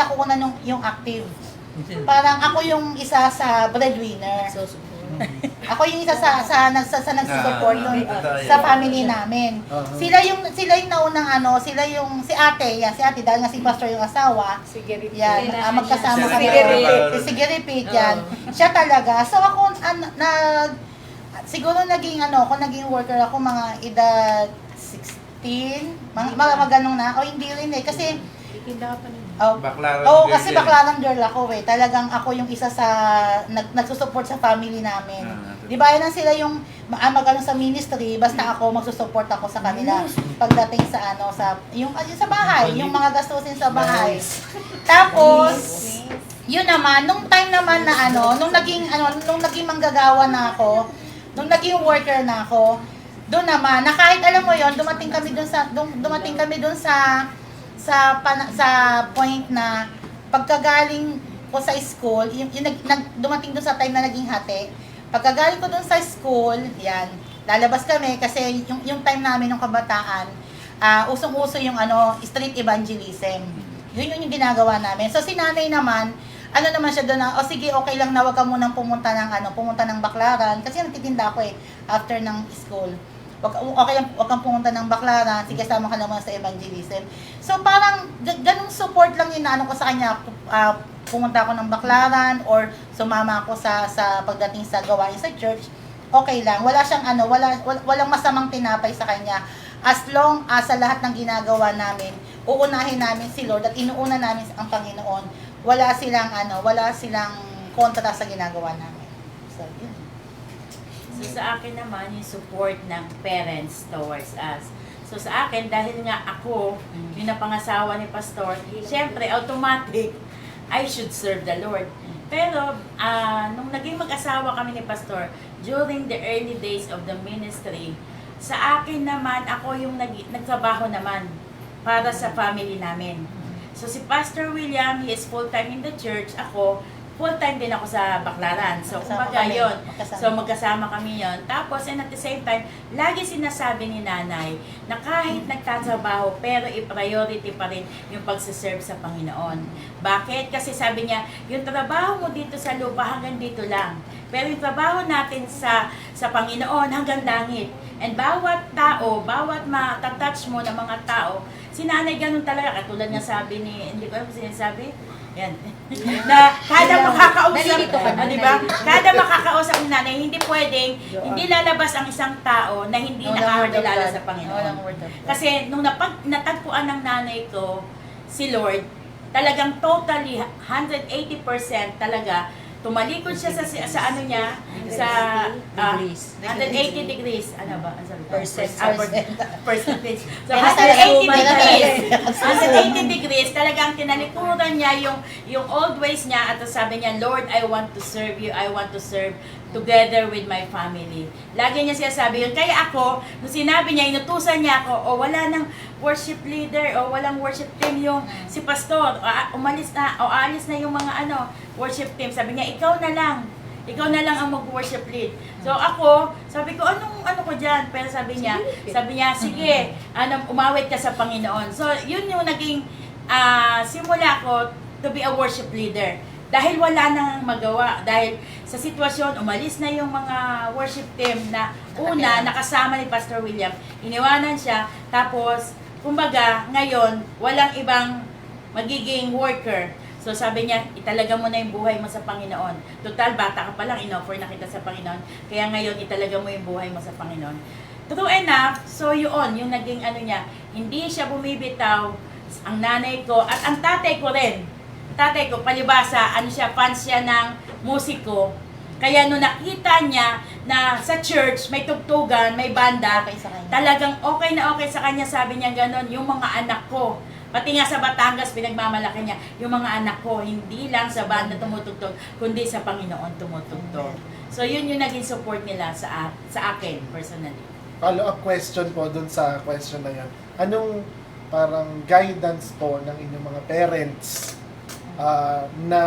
[SPEAKER 7] ako una yung active. Parang ako yung isa sa breadwinner. Ako yung isa sa nagsusupport dun sa family namin. Sila yung naunang si ate dahil nga si pastor yung asawa. Yan, magkasama kami. Si Repeat yan. Siya talaga. So ako siguro naging worker ako mga edad 16, mga ganong na. O hindi rin eh kasi
[SPEAKER 5] Baklaran
[SPEAKER 7] kasi baklaran girl ako eh. Talagang ako yung isa sa nagsusupport sa family namin. Di ba, yan sila yung magano sa ministry, basta ako magsusupport ako sa kanila pagdating sa yung sa bahay, yung mga gastusin sa bahay. Tapos yun naman, nung time naman na nung naging manggagawa na ako, nung naging worker na ako, doon naman, na kahit alam mo yon, dumating kami doon sa point na pagkagaling ko sa school, dumating doon sa time na naging hati. Pagkagaling ko doon sa school, yan, lalabas kami kasi yung time namin ng kabataan, usong-uso yung street evangelism. Yun yung ginagawa namin. So si nanay naman, naman siya doon na, sige, okay lang na wag ka munang pumunta ng Baklaran kasi nagtitinda ako after ng school. Okay lang, wag kang pumunta ng Baklaran, sige, sama ka naman sa evangelism. So parang ganung support lang yung ko sa kanya, pumunta ako ng Baklaran or sumama ako sa pagdating sa gawain sa church. Okay lang, wala siyang walang masamang tinapay sa kanya. As long as sa lahat ng ginagawa namin, uunahin namin si Lord at inuuna namin ang Panginoon. Wala silang kontra sa ginagawa namin. So, yun.
[SPEAKER 4] So sa akin naman, yung support ng parents towards us. So sa akin, dahil nga ako, yung napangasawa ni Pastor, syempre, automatic, I should serve the Lord. Pero, nung naging mag-asawa kami ni Pastor, during the early days of the ministry, sa akin naman, ako yung nagtrabaho naman para sa family namin. So, si Pastor William, he is full-time in the church. Ako, full-time din ako sa Baclaran. So, kumbaga yun. So, magkasama kami yon. Tapos, and at the same time, lagi sinasabi ni nanay na kahit nagtatrabaho, pero i-priority pa rin yung pagsiserve sa Panginoon. Bakit? Kasi sabi niya, yung trabaho mo dito sa lupa hanggang dito lang. Pero yung trabaho natin sa Panginoon hanggang langit. And bawat tao, bawat matatouch mo ng mga tao, si nanay ganun talaga. Katulad nga sabi ni, hindi ko alam kung sinasabi, yan. Na kada makakausap, di ba? Kada makakausap ni nanay, hindi pwedeng, hindi lalabas ang isang tao na hindi nakakilala sa Panginoon. Kasi nung natagpuan ng nanay ko, si Lord, talagang totally, 180% talaga, tumalikod siya sa ano niya, sa 180 degrees. Ano ba? Percentage. So, 180 degrees. 180 degrees, talagang tinalikuran niya yung old ways niya at sabi niya, Lord, I want to serve you. I want to serve together with my family. Lagi niya siya sabi yun. Kaya ako, nung sinabi niya, inutusan niya ako, o wala nang worship leader, o walang worship team yung si pastor, umalis na, o alis na yung mga worship team. Sabi niya, ikaw na lang ang mag-worship lead. So ako, sabi ko, ano ko dyan? Pero sabi niya, sige, umawit ka sa Panginoon. So yun yung naging simula ko to be a worship leader. Dahil wala nang magawa. Dahil sa sitwasyon, umalis na yung mga worship team na una, nakasama ni Pastor William. Iniwanan siya. Tapos, kumbaga, ngayon, walang ibang magiging worker. So sabi niya, italaga mo na yung buhay mo sa Panginoon. Total, bata ka pa lang, in-offer na kita sa Panginoon. Kaya ngayon, italaga mo yung buhay mo sa Panginoon. True enough, so yun, yung naging niya, hindi siya bumibitaw, ang nanay ko, at ang tatay ko rin. Tatay ko, palibasa, fans siya ng musiko. Kaya nung nakita niya na sa church, may tugtugan, may banda, talagang okay na okay sa kanya, sabi niya ganon, yung mga anak ko. Pati nga sa Batangas, pinagmamalaki niya, yung mga anak ko, hindi lang sa banda tumutugtog, kundi sa Panginoon tumutugtog. So yun yung naging support nila sa akin, personally.
[SPEAKER 1] Follow-up question po dun sa question na yan. Anong parang guidance po ng inyong mga parents na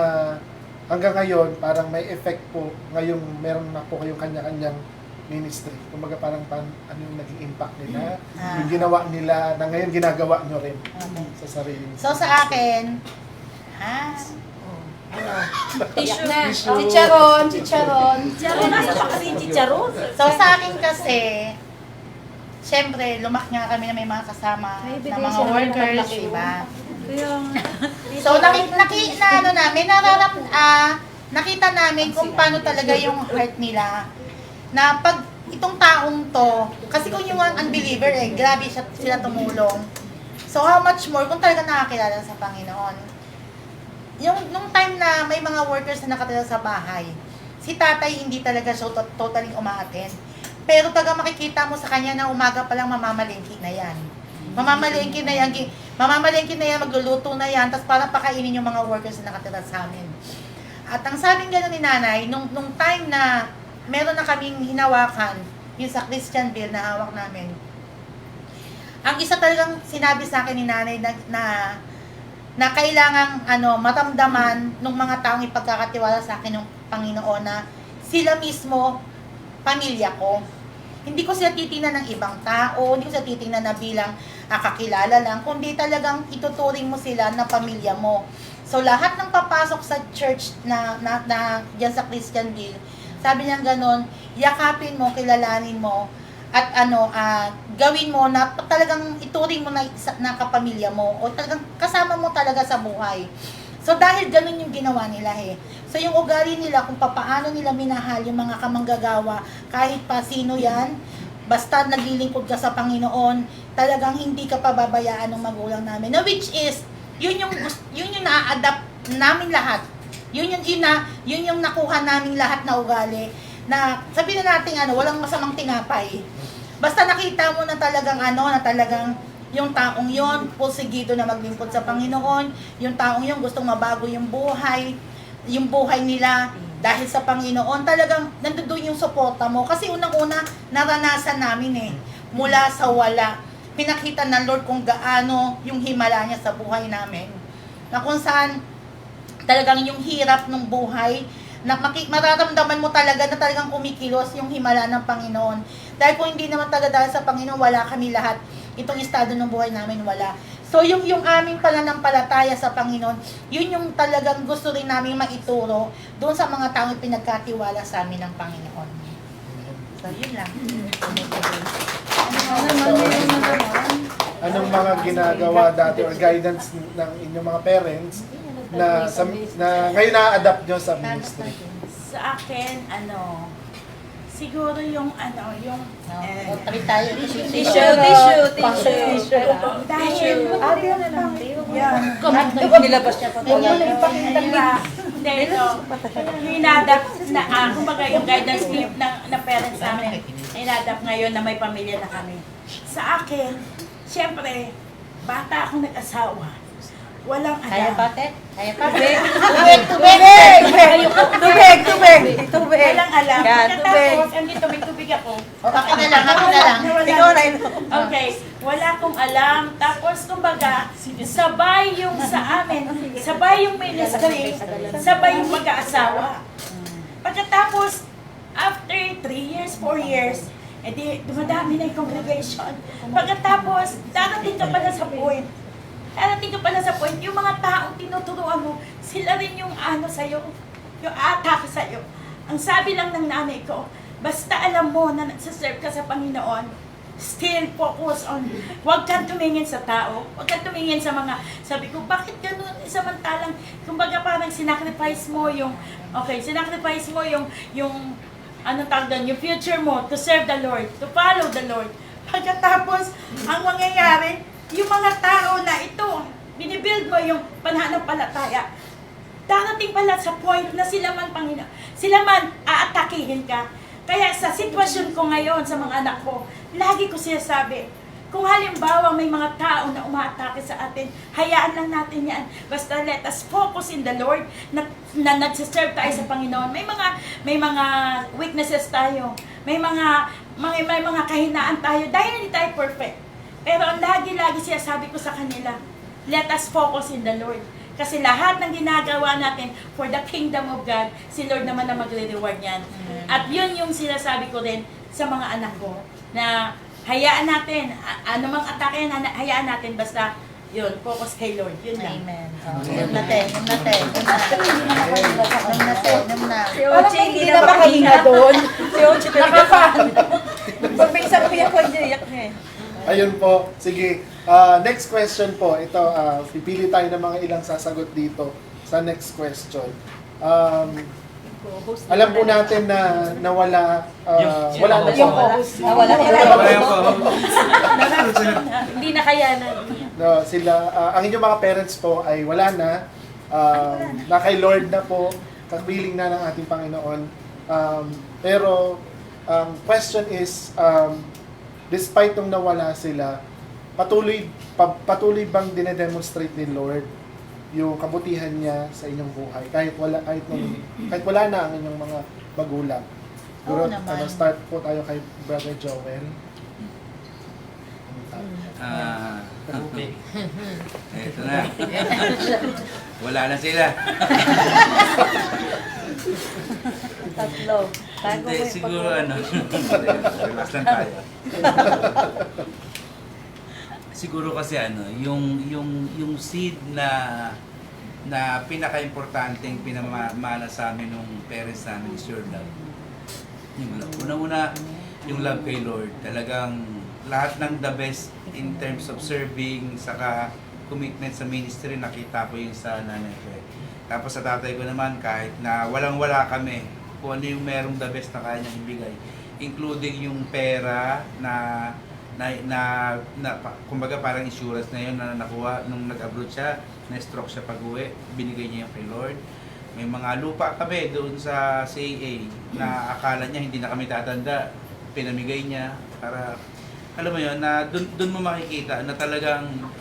[SPEAKER 1] hanggang ngayon parang may effect po ngayong meron na po kayong kanya-kanyang ministry? Kumbaga parang ano yung naging impact nila, yung ginawa nila na ngayon ginagawa nyo rin sa sarili.
[SPEAKER 7] So sa akin,
[SPEAKER 1] Tissue.
[SPEAKER 7] Chicharon.
[SPEAKER 3] Nasa pa kasi yung chicharon.
[SPEAKER 7] So sa akin kasi, syempre, lumaki nga kami na may mga kasama na mga workers, diba? So nakita namin kung paano talaga yung heart nila. Na pag itong taong to, kasi kung yung unbeliever grabe sila tumulong. So how much more kung talaga nakakilala sa Panginoon. Nung time na may mga workers na nakatira sa bahay, si tatay hindi talaga siya totally umaattend. Pero taga makikita mo sa kanya na umaga pa lang mamamalengke na yan. Mamamalengke na yan, magluluto na yan, tapos para pakainin yung mga workers na nakatira sa amin. At ang sabing gano'n ni nanay, nung time na meron na kaming hinawakan, yung sa Christian Bill na hawak namin, ang isa talagang sinabi sa akin ni nanay na kailangang matamdaman ng mga taong ipagkakatiwala sa akin ng Panginoon na sila mismo, pamilya ko. Hindi ko sila titingnan ng ibang tao, hindi ko sila titingnan na bilang kakilala lang, kundi talagang ituturing mo sila na pamilya mo. So lahat ng papasok sa church na diyan sa Christian Bill, sabi niya gano'n, yakapin mo, kilalanin mo, at gawin mo na talagang ituring mo na kapamilya mo, o talagang kasama mo talaga sa buhay. So dahil ganun yung ginawa nila So yung ugali nila kung paano nila minahal yung mga kamanggagawa, kahit pa sino yan, basta naglilingkod ka sa Panginoon, talagang hindi ka pababayaan ng magulang namin. No, which is, yun yung na-adapt namin lahat. Yun yung nakuha namin lahat na ugali. Na sabihin na natin walang masamang tinapay. Basta nakita mo na talagang yung taong yon pulsigido na maglingkod sa Panginoon, yung taong yon gustong mabago yung buhay,
[SPEAKER 9] yung buhay nila dahil sa Panginoon, talagang nandoon yung suporta mo. Kasi unang-una, naranasan namin mula sa wala. Pinakita ng Lord kung gaano yung himala niya sa buhay namin. Na kung saan talagang yung hirap ng buhay, na mararamdaman mo talaga na talagang kumikilos yung himala ng Panginoon. Dahil kung hindi naman talaga dahil sa Panginoon, wala kami lahat. Itong estado ng buhay namin, wala. So yung aming pananampalataya sa Panginoon, yun yung talagang gusto rin namin maituro doon sa mga taong pinagkatiwala sa amin ng Panginoon. So yun lang.
[SPEAKER 1] Anong mga ginagawa dati or guidance ng inyong mga parents na ngayon na-adapt nyo sa ministry?
[SPEAKER 4] Sa akin, siguro yung
[SPEAKER 9] Tabi tayo.
[SPEAKER 3] Tissue.
[SPEAKER 4] dahil,
[SPEAKER 3] Nilabas niya pa
[SPEAKER 4] hindi, ito, yung inadapt na, kumbaga yung guidance na parents namin, inadapt ngayon na may pamilya na kami. Sa akin, siyempre, bata akong nag-asawa. Walang
[SPEAKER 9] Kaya
[SPEAKER 4] alam.
[SPEAKER 9] pate? Kaya pate?
[SPEAKER 3] Tubig.
[SPEAKER 4] Walang alam.
[SPEAKER 3] Yan,
[SPEAKER 4] Tapos, andito may tubig ako.
[SPEAKER 9] Okay na lang, ako na lang.
[SPEAKER 4] Okay, wala akong alam. Tapos, kumbaga, sabay yung sa amin, sabay yung ministry, sabay yung mag-aasawa. Pagkatapos, after 3 years, 4 years, edi dumadami na yung congregation. Pagkatapos, darating ka pala sa point. Yung mga taong tinuturuan mo, sila rin yung sa'yo, yung atake sa'yo. Ang sabi lang ng nanay ko, basta alam mo na nagsaserve ka sa Panginoon, still focus on, huwag kang tumingin sa tao, huwag kang tumingin sa mga, sabi ko, bakit ganun? Samantalang, kumbaga parang sinacrifice mo yung yung future mo to serve the Lord, to follow the Lord. Pagkatapos, ang mangyayari, yung mga tao na ito, binibuild mo yung pananampalataya, darating pala sa point na sila man aatakihin ka. Kaya sa sitwasyon ko ngayon sa mga anak ko, lagi ko sinasabi, kung halimbawa may mga tao na umaatake sa atin, hayaan lang natin yan. Basta let us focus in the Lord na nagsiserve tayo sa Panginoon. May mga weaknesses tayo. May mga kahinaan tayo dahil hindi tayo perfect. Pero ang lagi-lagi siya sabi ko sa kanila, let us focus in the Lord. Kasi lahat ng ginagawa natin for the kingdom of God, si Lord naman na magre-reward yan. At yun yung sinasabi ko rin sa mga anak ko, na hayaan natin, anumang atake na hayaan natin, basta yun, focus kay Lord. Yun lang.
[SPEAKER 9] Amen. Yun natin.
[SPEAKER 3] Si Ochi, hindi na makahinga doon. Si Ochi, pag may isang kuya ko, iyak niya eh.
[SPEAKER 1] Ayun po. Sige. Next question po. Ito, pipili tayo ng mga ilang sasagot dito sa next question. Alam po natin na nawala, wala na
[SPEAKER 3] Yung
[SPEAKER 1] po.
[SPEAKER 3] nawala
[SPEAKER 6] Hindi na kayanan.
[SPEAKER 1] No, ang inyong mga parents po ay wala na. Na kay Lord na po, kapiling na ng ating Panginoon. Pero, ang question is, despite nung nawala sila, patuloy bang dinedemonstrate ni Lord yung kabutihan niya sa inyong buhay kahit wala na ang inyong mga magulang?
[SPEAKER 9] Oo naman.
[SPEAKER 1] Start po tayo kay Brother Joel.
[SPEAKER 5] Eto na. Wala na sila.
[SPEAKER 3] Tatlo.
[SPEAKER 5] Hindi, siguro relax lang tayo. Siguro kasi yung seed na pinaka-importanteng pinamana sa amin nung parents namin is your love. Yung love. Una-una, yung love kay Lord. Talagang lahat ng the best in terms of serving, saka commitment sa ministry, nakita ko yung sa nanay ko. Tapos sa tatay ko naman, kahit na walang-wala kami, kung ano yung merong the best na kaya niyang ibigay, including yung pera na kumbaga parang insurance na yun na nakuha nung nag-abroad siya, na-stroke siya pag-uwi, binigay niya yung kay Lord. May mga lupa kami doon sa CAA na akala niya hindi na kami tatanda, pinamigay niya para, alam mo yun, na doon mo makikita na talagang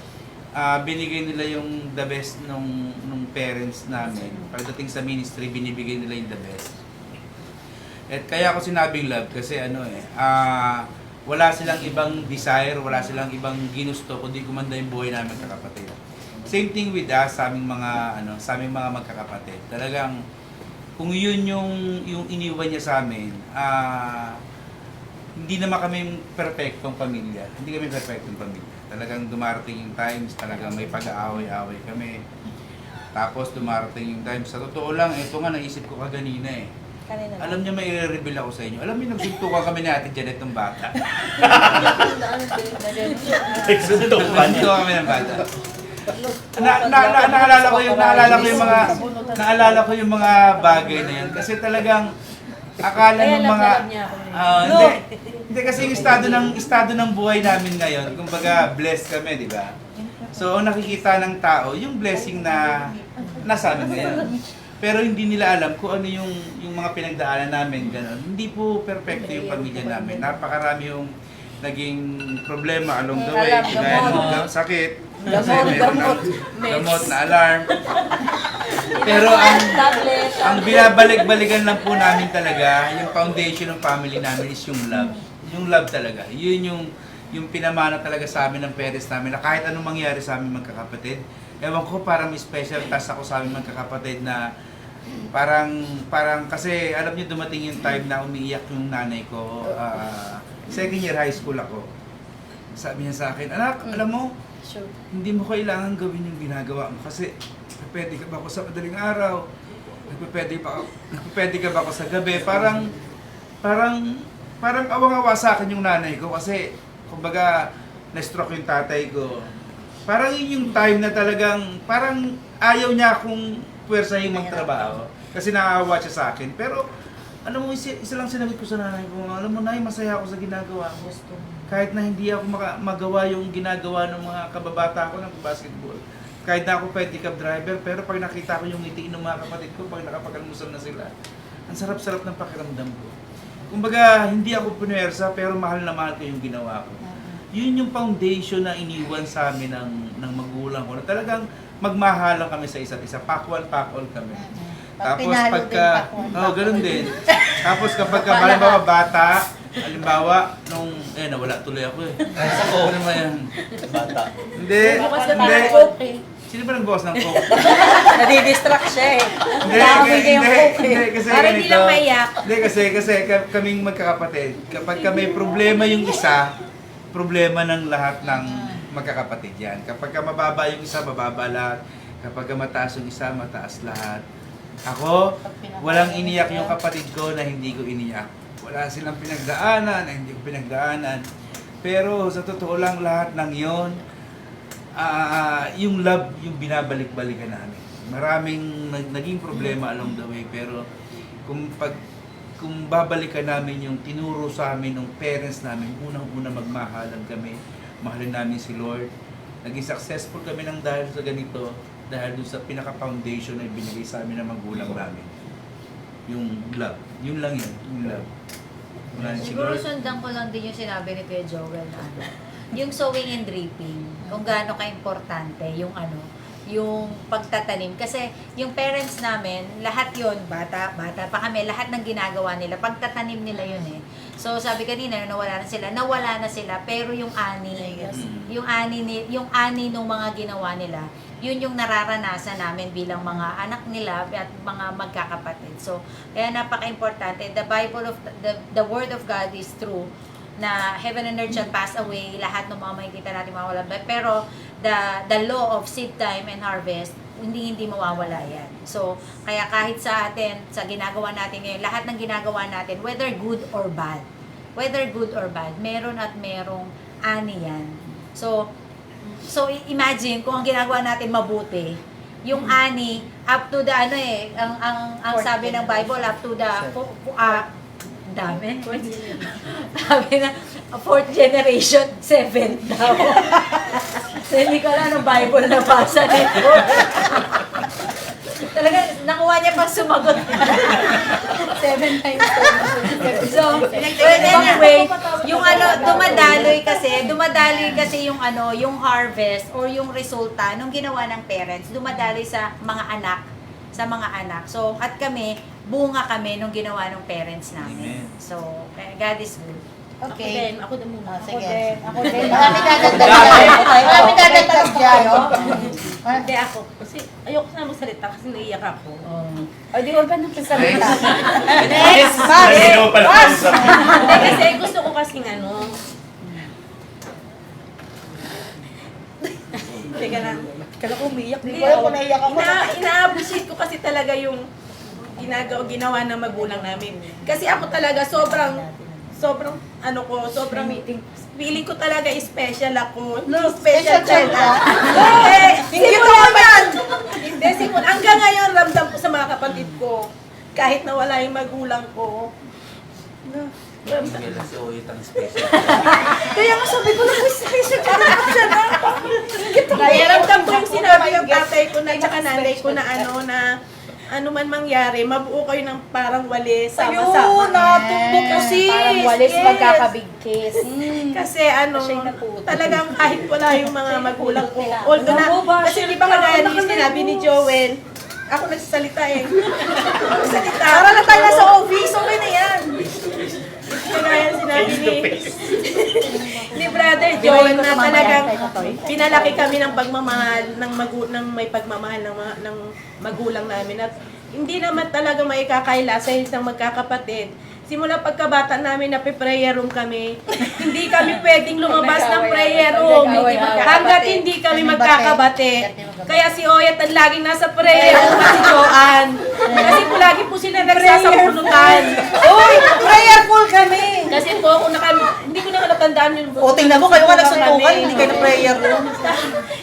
[SPEAKER 5] binigay nila yung the best nung parents namin. Pagdating sa ministry, binibigay nila yung the best. At kaya ako sinabing love kasi wala silang ibang desire, wala silang ibang ginusto kundi gumanda yung buhay namin kakapatid. Same thing with us sa aming mga magkakapatid. Talagang kung yun yung iniwan niya sa amin, hindi naman kami perfectong pamilya. Hindi kami perfectong pamilya. Talagang dumarating yung times, talagang may pag-aaway-aaway kami. Tapos dumarating yung times. Sa totoo lang, ito nga naisip ko kaganina eh. Alam niyo, may i-reveal ako sa inyo. Alam niyo, nagsuntukan kami ni Ate Janet ng bata. Nagsuntukan kami ng bata. Naalala ko yung mga bagay na yan. Kasi talagang akala ng mga hindi kasi yung estado ng buhay namin ngayon, kumbaga blessed kami, di ba? So ang nakikita ng tao, yung blessing na nasa amin ngayon. Pero hindi nila alam kung ano yung mga pinagdaanan namin, gano'n. Hindi po perfecto yung pamilya namin. Napakarami yung naging problema along the way. Gaya ng sakit, kasi gamot na alarm. Pero ang binabalik-balikan lang po namin talaga, yung foundation ng family namin is yung love. Yung love talaga. Yun yung pinamana talaga sa amin ng parents namin na kahit anong mangyari sa amin magkakapatid. Ewan ko, parang may special task ako sa amin magkakapatid na parang kasi alam niyo dumating yung time na umiiyak yung nanay ko. Second year high school ako. Sabi niya sa akin, anak, alam mo, hindi mo kailangan gawin yung ginagawa mo kasi pwede ka ba ako sa madaling araw? Pwede ka ba ako sa gabi? Parang awang-awa sa akin yung nanay ko kasi kumbaga na-stroke yung tatay ko. Parang yun yung time na talagang parang ayaw niya akong puwersahin magtrabaho kasi naaawa siya sa akin. Pero alam mo, isa lang sinagot ko sa nanay ko, alam mo, Nay, masaya ako sa ginagawa ko. Kahit na hindi ako magawa yung ginagawa ng mga kababata ko ng basketball. Kahit na ako pedicab driver, pero pag nakita ko yung ngiti ng mga kapatid ko, pag nakapag-almusal na sila, ang sarap-sarap ng pakiramdam ko. Kumbaga, hindi ako punersa, pero mahal na mahal ko yung ginawa ko. Yun yung foundation na iniwan sa amin ng magulang ko, na talagang magmahalan kami sa isa't isa. Pack-one, pack-all kami. Tapos pagka, ganun din. Tapos kapag halimbawa bata, halimbawa, nawala tuloy ako eh. Ano naman yan? Bata. Hindi. Sino ba nag-boss ng Coke?
[SPEAKER 3] Nadidistract siya eh.
[SPEAKER 5] Hindi, kasi
[SPEAKER 6] Para hindi lang maiyak.
[SPEAKER 5] Hindi, kasi kaming magkakapatid. Kapag may problema yung isa, problema ng lahat ng magkakapatid yan. Kapag mababa yung isa, mababa lahat. Kapag mataas yung isa, mataas lahat. Ako, walang iniyak yung kapatid ko na hindi ko iniyak. Wala silang pinagdaanan na hindi ko pinagdaanan. Pero sa totoo lang, lahat ng yon, yung love, yung binabalik-balikan namin. Maraming naging problema along the way, pero kung babalikan namin yung tinuro sa amin ng parents namin, unang-una magmahalan kami, mahalin namin si Lord. Naging successful kami ng dahil sa ganito, dahil doon sa pinaka-foundation na ibinigay sa amin ng magulang namin. Yung love. Yun lang yun. Yung love.
[SPEAKER 10] Siguro sundan ko lang din yung sinabi ni Kuya Joel na yung sowing and reaping, kung gaano ka-importante yung yung pagtatanim. Kasi yung parents namin, lahat yon bata pa kami, lahat ng ginagawa nila, pagtatanim nila yun eh. So sabi kanina, nawala na sila, pero yung ani nung mga ginawa nila, yun yung nararanasan namin bilang mga anak nila at mga magkakapatid. So, kaya napaka-importante. The Bible of the Word of God is true na heaven and earth shall pass away, lahat ng mga makikita natin mawawala. Pero the law of seed time and harvest, hindi mawawala yan. So, kaya kahit sa atin, sa ginagawa natin ngayon, lahat ng ginagawa natin, whether good or bad, meron at merong ani yan. So imagine kung ang ginagawa natin mabuti, yung ani up to the ang sabi ng Bible up to the dami. Sabi na fourth generation 7 daw. So, hindi ko alam ng Bible na basa nito. Talaga nakuha niya pa sumagot. 7 times 7. So, yung dumadaloy kasi yung yung harvest or yung resulta nung ginawa ng parents, dumadaloy sa mga anak. So, at kami, bunga kami nung ginawa ng parents namin.
[SPEAKER 5] Amen.
[SPEAKER 10] So, God is good.
[SPEAKER 7] Okay.
[SPEAKER 6] Ako din muna.
[SPEAKER 7] Ako din. Marami dadagdag dyan. Marami dadagdag dyan.
[SPEAKER 6] Hindi ako. Kasi ayoko na magsalita kasi naiyak ako.
[SPEAKER 7] O, di huwag ka nang pasalita.
[SPEAKER 3] Next!
[SPEAKER 6] Hindi kasi gusto ko kasing Teka lang.
[SPEAKER 3] Kala ko umiyak.
[SPEAKER 6] Hindi
[SPEAKER 7] Wala ko naiyak ako.
[SPEAKER 6] Ina-appreciate ko kasi talaga yung ginawa ng magulang namin. Kasi ako talaga sobrang feeling ko talaga special ako. Special child ako. Simula yan! Hindi, hanggang ngayon ramdam ko sa mga kapatid ko. Kahit nawala yung magulang ko.
[SPEAKER 5] Si Oyet ang special.
[SPEAKER 3] Kaya nga sabi ko lang, special ka na siya na.
[SPEAKER 6] Kaya ramdam ko yung sinabi ng tatay ko na tsaka nanay ko na ano man mangyari, mabuo kayo ng parang walis, sama-sama.
[SPEAKER 3] Ayun, natutok ko sis.
[SPEAKER 7] Parang walis magkakabigkis.
[SPEAKER 6] Kasi talagang kahit wala yung mga magulang ko, although kasi di ba kagaya yung sinabi ni Joel, ako nagsasalita nagsasalita.
[SPEAKER 3] Para na tayo nasa office, okay na yan.
[SPEAKER 6] Kagaya sinabi ni Brother Joel na talagang pinalaki kami ng pagmamahal, ng may pagmamahal ng magulang namin. At hindi naman talaga maikakaila sa isang magkakapatid. Simula pagkabata namin na prayer room kami, hindi kami pwedeng lumabas ng prayer room hanggat hindi kami magkakabate. Kaya si Oyet ang laging nasa prayer room at si Joanne. Kasi po lagi po sila nagsasabunutan.
[SPEAKER 3] Uy, prayerful kami.
[SPEAKER 6] Kasi po, hindi ko na natandaan yung
[SPEAKER 3] O, tingnan mo, kayo nga nagsuntukan, hindi kayo na prayer room.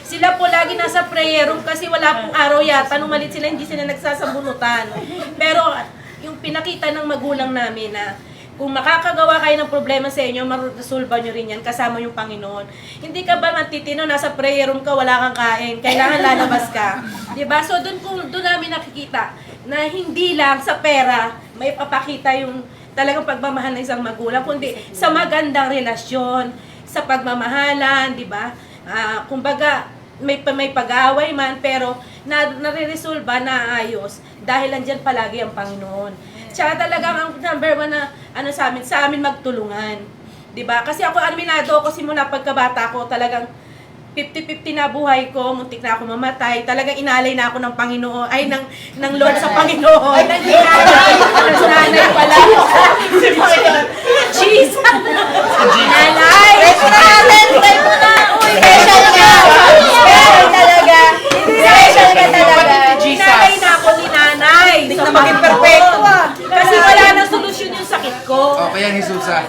[SPEAKER 6] Sila po lagi nasa prayer room kasi wala pong araw yata. Nung malit sila, hindi sila nagsasabunutan. Pero yung pinakita ng magulang namin na kung makakagawa kayo ng problema sa inyo, maresolba nyo rin yan kasama yung Panginoon. Hindi ka ba matitino, nasa prayer room ka, wala kang kain, kailangan lalabas ka. Diba? So doon namin nakikita na hindi lang sa pera may papakita yung talagang pagmamahal ng isang magulang, kundi sa magandang relasyon, sa pagmamahalan, di ba? Kumbaga, may pag-aaway man, pero nare-resolba, naayos, dahil andyan palagi ang Panginoon. Tsaka talagang ang number one na sa amin magtulungan. Di ba? Kasi ako, aminado ako simula pagkabata ko, talagang 50-50 na buhay ko, muntik na ako mamatay. Talagang inalay na ako ng Panginoon, ng Lord sa Panginoon. Nanay pala. Jesus! Nanay!
[SPEAKER 3] Reto na natin, reto na. Uy, special ka. Special talaga. Special ka talaga.
[SPEAKER 6] Inalay na ako ni Nanay.
[SPEAKER 3] Hindi na maging perfecto ah.
[SPEAKER 6] Kasi wala nang solusyon yung sakit ko.
[SPEAKER 5] O, kaya Jesusa.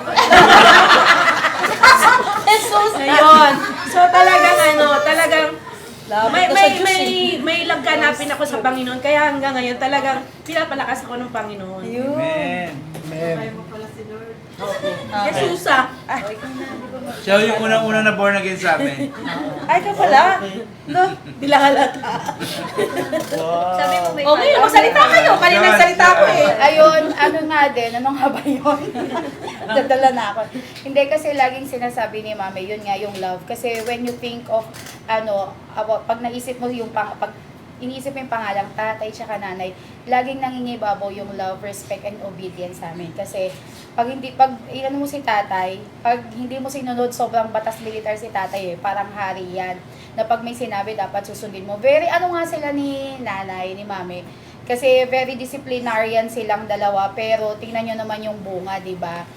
[SPEAKER 6] Ayun. So talagang may lagkanapin ako sa Panginoon. Kaya hanggang ngayon talagang pinapalakas ako ng Panginoon.
[SPEAKER 5] Amen.
[SPEAKER 6] Jesusa.
[SPEAKER 5] Siya yung unang-una na born again sa amin.
[SPEAKER 3] Ay, ka pala. No,
[SPEAKER 6] Dilahalata.
[SPEAKER 10] Sabi mo may
[SPEAKER 6] Okay, magsalita kayo. Kanina nagsalita ako eh.
[SPEAKER 7] Ayun, nga nga ba yun? Dadala na ako. Hindi, kasi laging sinasabi ni Mami, yun nga yung love. Kasi when you think of, pag naisip mo yung pag iniisip mo yung pangalang tatay tsaka nanay, laging nangingibabaw yung love, respect, and obedience sa amin. Kasi pag mo si tatay, pag hindi mo sinunod, sobrang batas militar si tatay parang hari yan. Na pag may sinabi, dapat susundin mo. Very, nga sila ni nanay, ni Mami. Kasi very disciplinarian silang dalawa, pero tingnan nyo naman yung bunga, di ba?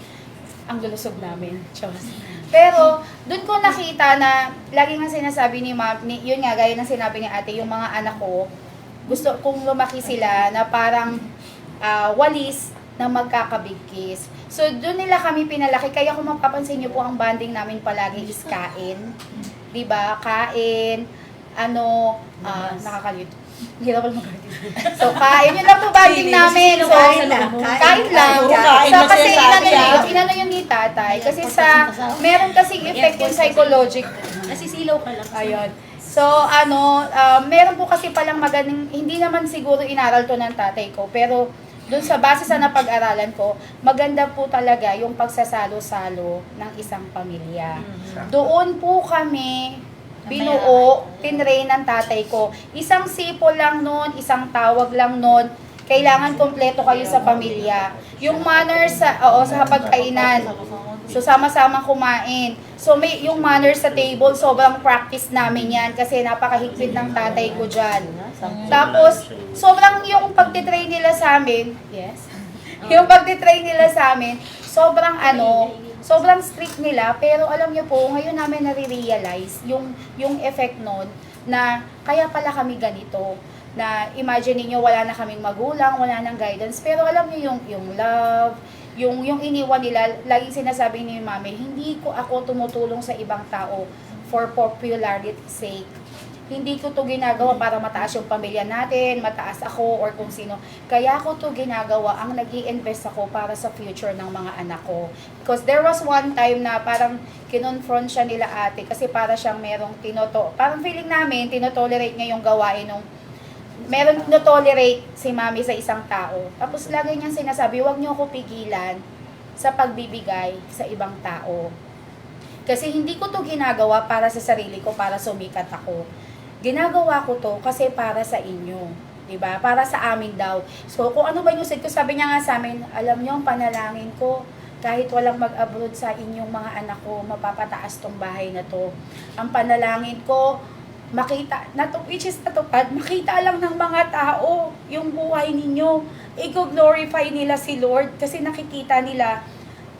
[SPEAKER 7] Ang lulusog namin. Diyos. Pero, doon ko nakita na, lagi nga sinasabi ni Ma'am, yun nga, gaya ng sinabi ni ate, yung mga anak ko, gusto kong lumaki sila na parang walis na magkakabigkis. So, doon nila kami pinalaki. Kaya kung mapapansin nyo po, ang bonding namin palagi is kain. Diba? Kain, nakakalito. Hirap lang mag-artist. So, kain. Yun lang po banding namin. So, kain lang. So, kasi inano yun ni tatay. Kasi meron kasing effect yung psychologic.
[SPEAKER 6] Nasisilaw ka lang.
[SPEAKER 7] Ayun. So, meron po kasi palang magaling, hindi naman siguro inaral to ng tatay ko, pero Doon sa base sa napag-aralan ko, maganda po talaga yung pagsasalo-salo ng isang pamilya. Doon po kami binuo, tinrain ng tatay ko. Isang sipo lang nun, isang tawag lang nun, kailangan kompleto kayo sa pamilya. Yung manners sa pagkainan. So, sama-sama kumain. So, may yung manners sa table, sobrang practice namin yan kasi napakahigpit ng tatay ko dyan. Tapos, sobrang yung pagtitrain nila sa amin, yes, yung pagtitrain nila sa amin, sobrang strict nila, pero alam niyo po, ngayon namin nare-realize yung effect nun na kaya pala kami ganito. Na imagine niyo wala na kaming magulang, wala nang guidance, pero alam niyo yung love, yung iniwan nila, laging sinasabi ni Mami, hindi ko ako tumutulong sa ibang tao for popularity sake. Hindi ko to ginagawa para mataas yung pamilya natin, mataas ako, or kung sino. Kaya ko to ginagawa, ang nag-i-invest ako para sa future ng mga anak ko. Because there was one time na parang kinonfront siya nila ate, kasi para siyang merong parang feeling namin, tinotolerate niya yung gawain nung meron no-tolerate si Mami sa isang tao. Tapos lagi niyang sinasabi, huwag niyo ako pigilan sa pagbibigay sa ibang tao. Kasi hindi ko to ginagawa para sa sarili ko, para sumikat ako. Ginagawa ko to kasi para sa inyo. Diba? Para sa amin daw. So, kung ano ba yung ko, sabi niya nga sa amin, alam niyo, ang panalangin ko, kahit walang mag-abroad sa inyong mga anak ko, mapapataas tong bahay na to. Ang panalangin ko, makita, which is natupad, makita lang ng mga tao yung buhay ninyo. I-glorify nila si Lord kasi nakikita nila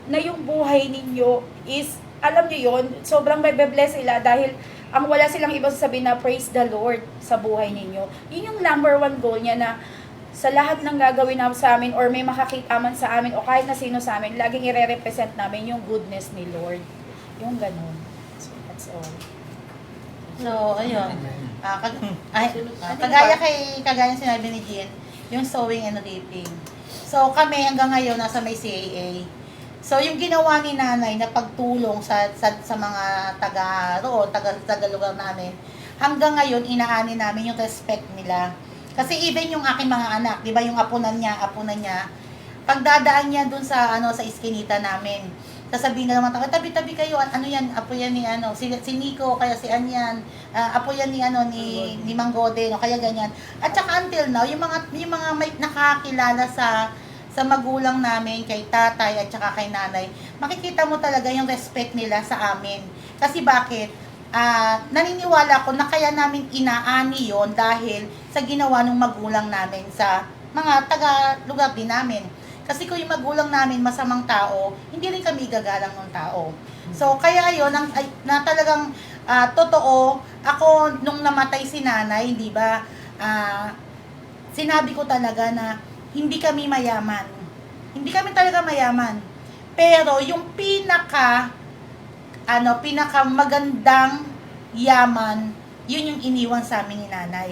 [SPEAKER 7] na yung buhay ninyo is, alam niyo yun, sobrang may-bless sila dahil ang wala silang ibang sasabihin na praise the Lord sa buhay ninyo. Yun yung number one goal niya na sa lahat ng gagawin namin sa amin or may makakita man sa amin o kahit na sino sa amin, laging i-represent namin yung goodness ni Lord. Yung ganun. So, that's all.
[SPEAKER 9] So, ayun. Kagaya sinabi ni Jean, yung sewing and reaping. So, kami hanggang ngayon nasa may CAA. So, yung ginawa ni nanay na pagtulong sa mga taga-lugar namin, hanggang ngayon inaani namin yung respect nila. Kasi even yung aking mga anak, di ba yung apunan niya, pagdadaan niya dun sa iskinita namin, sasabihin na naman, tabi-tabi kayo, ano yan, apo yan ni si Nico, kaya si Anyan, apo yan ni Manggode, kaya ganyan. At saka until now, yung mga may nakakilala sa magulang namin, kay tatay at saka kay nanay, makikita mo talaga yung respect nila sa amin. Kasi bakit? Naniniwala ko na kaya namin inaani yon dahil sa ginawa ng magulang namin sa mga taga-lugar din namin. Kasi kung yung magulang namin masamang tao, hindi rin kami gagalang ng tao. So, kaya yun, na talagang totoo, ako nung namatay si nanay, di ba, sinabi ko talaga na hindi kami mayaman. Hindi kami talaga mayaman. Pero yung pinaka magandang yaman, yun yung iniwan sa amin ni nanay.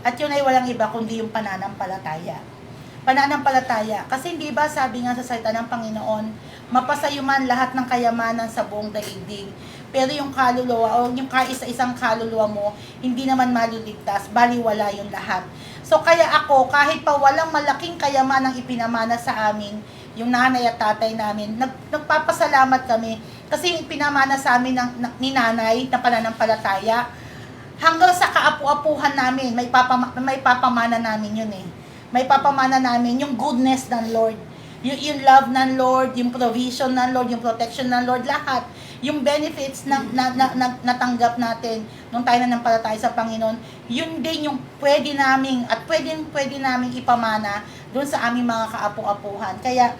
[SPEAKER 9] At yun ay walang iba kundi yung pananampalataya. Kasi hindi ba sabi nga sa salita ng Panginoon, mapasayuman lahat ng kayamanan sa buong daigdig. Pero yung kaluluwa o yung kaisa-isang kaluluwa mo, hindi naman maluligtas, baliwala yung lahat. So kaya ako, kahit pa walang malaking kayamanang ipinamana sa amin, yung nanay at tatay namin, nagpapasalamat kami kasi yung pinamana sa amin ni nanay na pananampalataya, hanggang sa kaapu-apuhan namin, may papamana namin yun eh. May papamana namin yung goodness ng Lord. Yung love ng Lord, yung provision ng Lord, yung protection ng Lord, lahat. Yung benefits na natanggap natin nung tayo nanampalataya sa Panginoon, yun din yung pwede namin at pwede namin ipamana doon sa aming mga kaapu-apuhan. Kaya,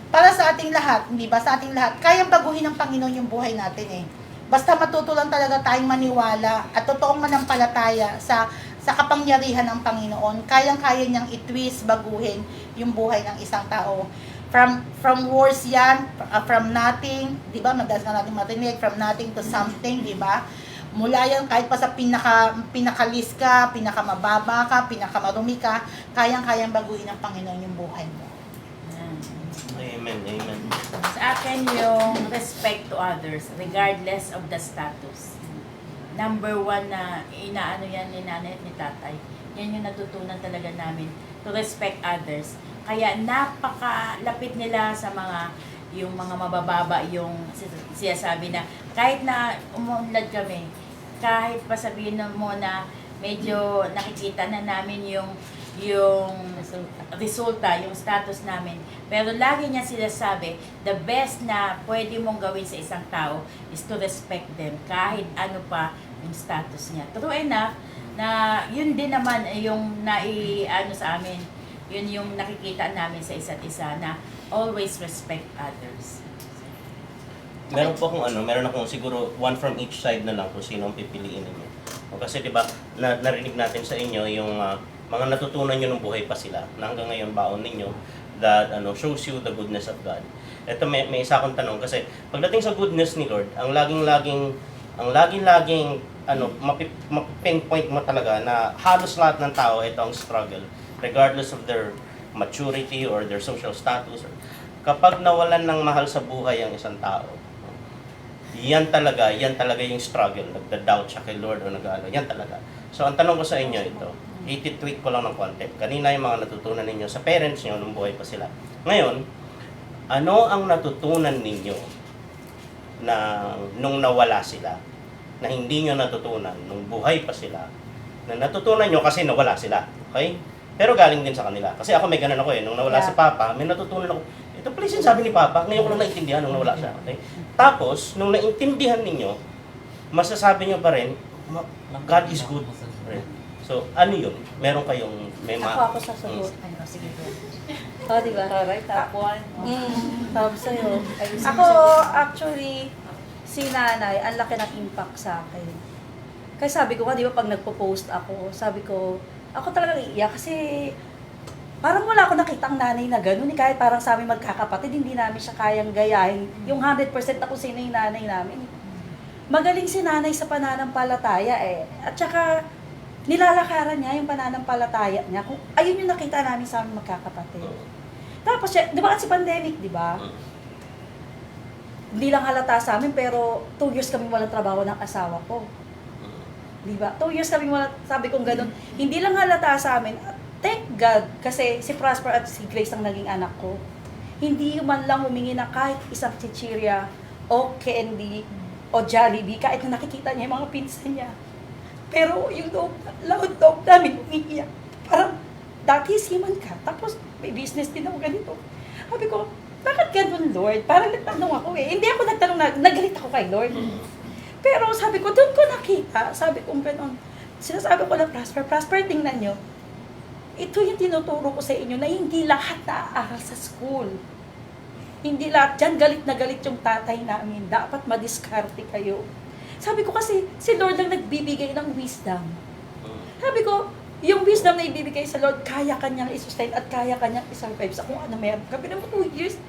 [SPEAKER 9] para sa ating lahat, hindi ba? Sa ating lahat, kayang baguhin ng Panginoon yung buhay natin eh. Basta matuto lang talaga tayong maniwala at totoong manampalataya sa kapangyarihan ng Panginoon, kayang-kaya niyang i-twist, baguhin yung buhay ng isang tao. From words yan, from nothing, di ba? Madalas na natin marinig, from nothing to something, di ba? Mula yan, kahit pa sa pinakalis ka, pinakamababa ka, pinakamarumi ka, kayang-kayang baguhin ng Panginoon yung buhay mo.
[SPEAKER 2] Amen, amen.
[SPEAKER 4] Sa akin yung respect to others, regardless of the status. Number one na inaano yan ni nanay at ni tatay. Yan yung natutunan talaga namin to respect others. Kaya napakalapit nila sa yung mga mabababa, yung siya sabi na kahit na umunlad kami, kahit pa sabihin mo na medyo nakikita na namin yung resulta, yung status namin. Pero lagi niya sila sabi, the best na pwede mong gawin sa isang tao is to respect them kahit ano pa yung status niya. True enough, na yun din naman yung ano sa amin, yun yung nakikita namin sa isa't isa na always respect others.
[SPEAKER 2] Meron akong siguro one from each side na lang kung sino ang pipiliin ninyo. O kasi 'di ba, narinig natin sa inyo yung mga natutunan niyo nung buhay pa sila na hanggang ngayon baon ninyo that shows you the goodness of God. Ito may isa akong tanong kasi pagdating sa goodness ni Lord, ang laging mapipinpoint mo talaga na halos lahat ng tao ito ang struggle regardless of their maturity or their social status. Kapag nawalan ng mahal sa buhay ang isang tao, yan talaga yung struggle. Nagda-doubt siya kay Lord o yan talaga. So, ang tanong ko sa inyo ito, i-tweak ko lang ng konti. Kanina yung mga natutunan ninyo sa parents nyo nung buhay pa sila. Ngayon, ano ang natutunan ninyo na nung nawala sila, na hindi nyo natutunan nung buhay pa sila, na natutunan nyo kasi nawala sila. Okay? Pero galing din sa kanila. Kasi ako may ganun ako nung nawala si Papa, may natutunan ako. Ito pala yung sabi ni Papa, ngayon ko lang naintindihan nung nawala siya. Okay? Tapos, nung naintindihan ninyo, masasabi nyo pa rin, God is good. So, ano yun? Meron kayong
[SPEAKER 3] Ako sasagot.
[SPEAKER 10] Sige po.
[SPEAKER 3] Oh, di ba?
[SPEAKER 6] Alright, top one.
[SPEAKER 3] Sabi sa'yo. Ako, actually, si nanay, ang laki ng impact sa akin. Kaya sabi ko, di ba, pag nagpo-post ako, sabi ko, ako talagang iiyak kasi parang wala ako nakitang nanay na gano'n. Kahit parang sa aming magkakapatid, hindi namin siya kayang gayahin. Yung 100% ako sino yung nanay namin. Magaling si nanay sa pananampalataya eh. At saka, nilalakaran niya yung pananampalataya niya. Ayun yung nakita namin sa aming magkakapatid. Tapos, di ba kasi pandemic, di ba? Hindi lang halata sa amin, pero 2 years kami walang trabaho ng asawa ko. Di ba? 2 years kami walang, sabi kong gano'n. Hindi lang halata sa amin. Thank God, kasi si Prosper at si Grace ang naging anak ko. Hindi man lang humingi na kahit isang chichirya o candy o Jollibee, kahit na nakikita niya yung mga pinsan niya. Pero yung loob namin umiiyak. Parang, dati siman ka, tapos may business din ako ganito. Sabi ko, bakit ganun, Lord? Parang nagtanong ako eh. Hindi ako nagtanong na, nagalit ako kay Lord. Pero sabi ko, doon ko nakita, sabi ko gano'n, sinasabi ko na Prosper, tingnan nyo. Ito yung tinuturo ko sa inyo na hindi lahat naaaral sa school. Hindi lahat, dyan galit na galit yung tatay namin. Dapat madiskarte kayo. Sabi ko kasi, si Lord lang nagbibigay ng wisdom. Sabi ko, yung wisdom na ibibigay sa Lord, kaya kanyang i-sustain at kaya kanyang i-survive sa kung ano meron. Kami naman 2 years,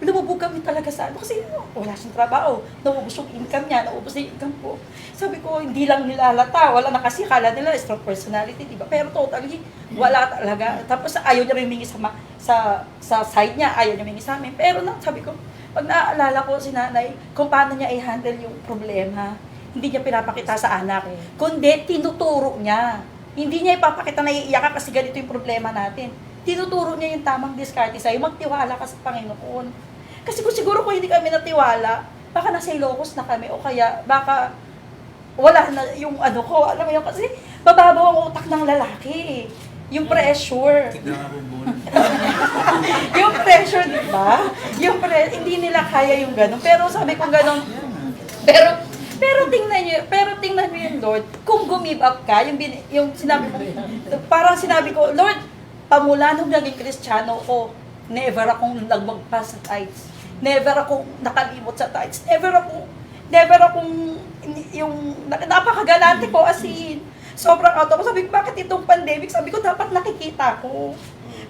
[SPEAKER 3] lumubog kami talaga sa ano. Kasi wala siyang trabaho. Naubos yung income niya, naubos na yung income ko. Sabi ko, hindi lang nilalata. Wala na kasi, kala nila strong personality, diba? Pero totally, wala talaga. Tapos ayaw niya rin humingi sa side niya, ayaw niya humingi sa amin. Pero sabi ko, pag naaalala ko si nanay, kung paano niya i-handle yung problema, hindi niya pinapakita sa anak. Kundi, tinuturo niya. Hindi niya ipapakita na iiyak ka kasi ganito yung problema natin. Tinuturo niya yung tamang diskarte sa'yo, magtiwala ka sa Panginoon. Kasi siguro kung hindi kami natiwala, baka nasa Ilocos na kami, o kaya baka wala na yung ano ko, alam mo yun, kasi bababaw ang utak ng lalaki. Yung pressure. Yung pressure, di ba? Hindi nila kaya yung gano'n. Pero sabi ko gano'n, pero tingnan niyo yung Lord, kung gumib up ka, yung sinabi ko, parang sinabi ko, Lord, pamula nung naging Kristiyano ko, never akong nagmagpas sa tithes. Never akong nakalimot sa tithes. Never akong, napakagalante ko as in. Sobrang out ako. Sabi ko, bakit itong pandemic? Sabi ko, dapat nakikita ko.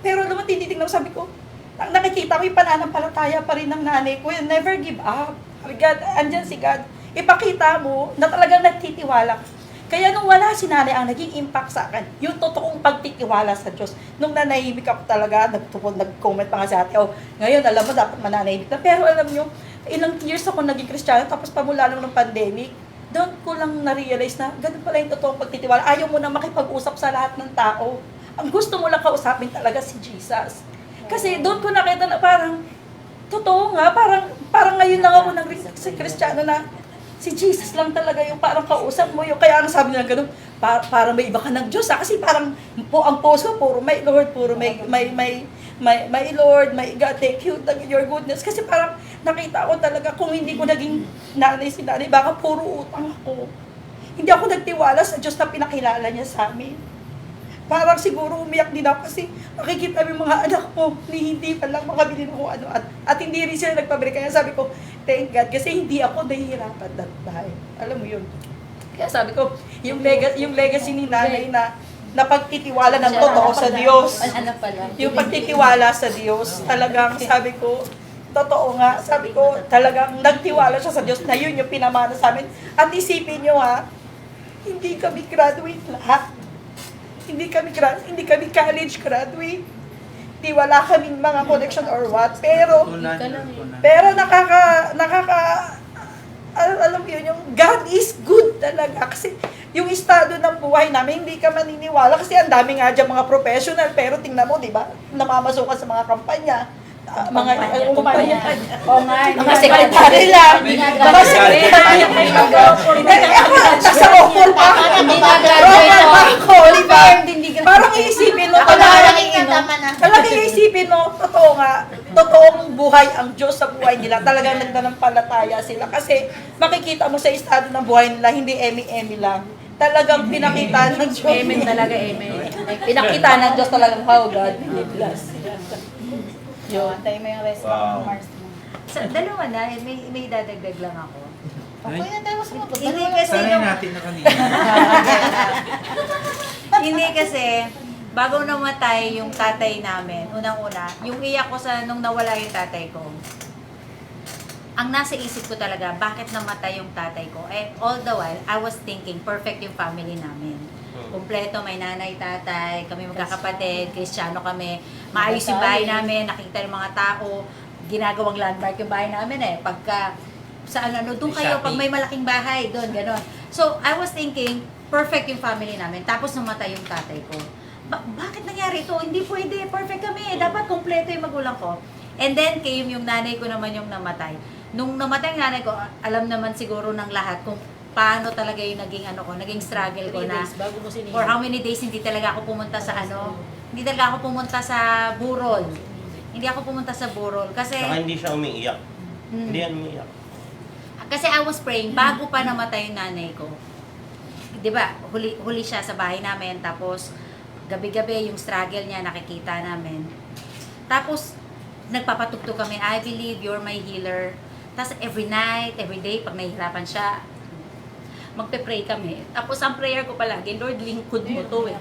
[SPEAKER 3] Pero naman tinitingnan ko, sabi ko, nakikita ko yung pananampalataya pa rin ng nanay ko. Never give up. God, andyan si God. Ipakita mo na talagang nagtitiwala. Kaya nung wala si nanay, ang naging impact sa akin, yung totoong pagtitiwala sa Diyos. Nung nanahimik ako talaga, nag-comment pa nga si ate, ngayon alam mo, dapat mananahimik na. Pero alam nyo, ilang years ako naging Kristiyano, tapos pamula lang ng pandemic, doon ko lang na-realize na ganun pala yung totoong pagtitiwala. Ayaw mo na makipag-usap sa lahat ng tao. Ang gusto mo lang kausapin talaga si Jesus. Kasi doon ko nakita na parang, totoo nga, parang ngayon lang ako sa Kristiyano na si Jesus lang talaga yung parang kausap mo. Yung, kaya ang sabi nila ganun, parang may iba ka ng Diyos. Kasi parang ang post ko, puro may Lord, puro may Lord, may God, thank you, your goodness. Kasi parang nakita ko talaga kung hindi ko naging nanay si nanay, baka puro utang ako. Hindi ako nagtiwala sa Diyos na pinakilala niya sa amin. Parang siguro umiyak din ako kasi makikita yung mga anak ko ni hindi pa lang makabili ng kung ano. At hindi rin sila nagpabili. Kaya sabi ko, thank God, kasi hindi ako nahihirapan that time. Alam mo yun. Kaya sabi ko, yung legacy ni nanay na pagtitiwala ng totoo sa Diyos. Yung pagtitiwala sa Diyos, talagang sabi ko, totoo nga, sabi ko, talagang nagtiwala siya sa Diyos na yun yung pinamana sa amin. At isipin nyo ha, hindi kami graduate lahat. Hindi kami college graduate. Di wala kaming mga connection or what. Pero alam mo yun, yung God is good talaga. Kasi yung estado ng buhay namin, hindi ka maniniwala. Kasi ang dami nga dyan mga professional. Pero tingnan mo, di ba? Namamasukan sa mga kampanya. Mga kumpanya.
[SPEAKER 7] Oo nga.
[SPEAKER 3] Mga sekretary lang. Mga sekretary. Nasa offer pa.
[SPEAKER 7] Hindi na-graduate.
[SPEAKER 3] Parang iisipin mo, talagang iisipin mo, totoo nga, totoong buhay ang Diyos sa buhay nila. Talagang nagdanampalataya sila. Kasi makikita mo sa estado ng buhay nila, hindi emi-emi lang. Talagang pinakita ng Diyos.
[SPEAKER 6] Amen talaga, amen.
[SPEAKER 3] Pinakita ng Diyos talagang how God bless.
[SPEAKER 7] Antay mo yung rest ng Mars mo.
[SPEAKER 10] Sa dalawa na, may dadagdag lang ako.
[SPEAKER 9] Ako yan, tayo sa motor.
[SPEAKER 10] Hindi kasi
[SPEAKER 5] Sanay
[SPEAKER 10] yung...
[SPEAKER 5] natin na kanina.
[SPEAKER 10] Hindi kasi, bago namatay yung tatay namin, unang-una, yung iyak ko nung nawala yung tatay ko, ang nasa isip ko talaga, bakit namatay yung tatay ko? All the while, I was thinking, perfect yung family namin. Kumpleto, may nanay, tatay, kami magkakapatid, Kristiyano kami, maayos yung bahay namin, nakita yung mga tao, ginagawang landmark yung bahay namin pagka, doon kayo, pag may malaking bahay, doon, gano'n. So, I was thinking, perfect yung family namin, tapos namatay yung tatay ko. Bakit nangyari ito? Hindi pwede, perfect kami, dapat kumpleto yung magulang ko. And then, came yung nanay ko naman yung namatay. Nung namatay yung nanay ko, alam naman siguro ng lahat kung paano talaga yung naging struggle ko na for how many days hindi talaga ako pumunta sa hindi talaga ako pumunta sa burol. Hindi ako pumunta sa burol kasi
[SPEAKER 2] Saka hindi siya umiiyak. Hindi yan umiiyak.
[SPEAKER 10] Kasi I was praying bago pa namatay yung nanay ko. 'Di ba? Huli siya sa bahay namin tapos gabi-gabi yung struggle niya nakikita namin. Tapos nagpapatugtog kami, I believe you're my healer. Tapos every night, every day pag nahihirapan siya, magpe-pray kami. Tapos ang prayer ko palagi, Lord, lingkod mo to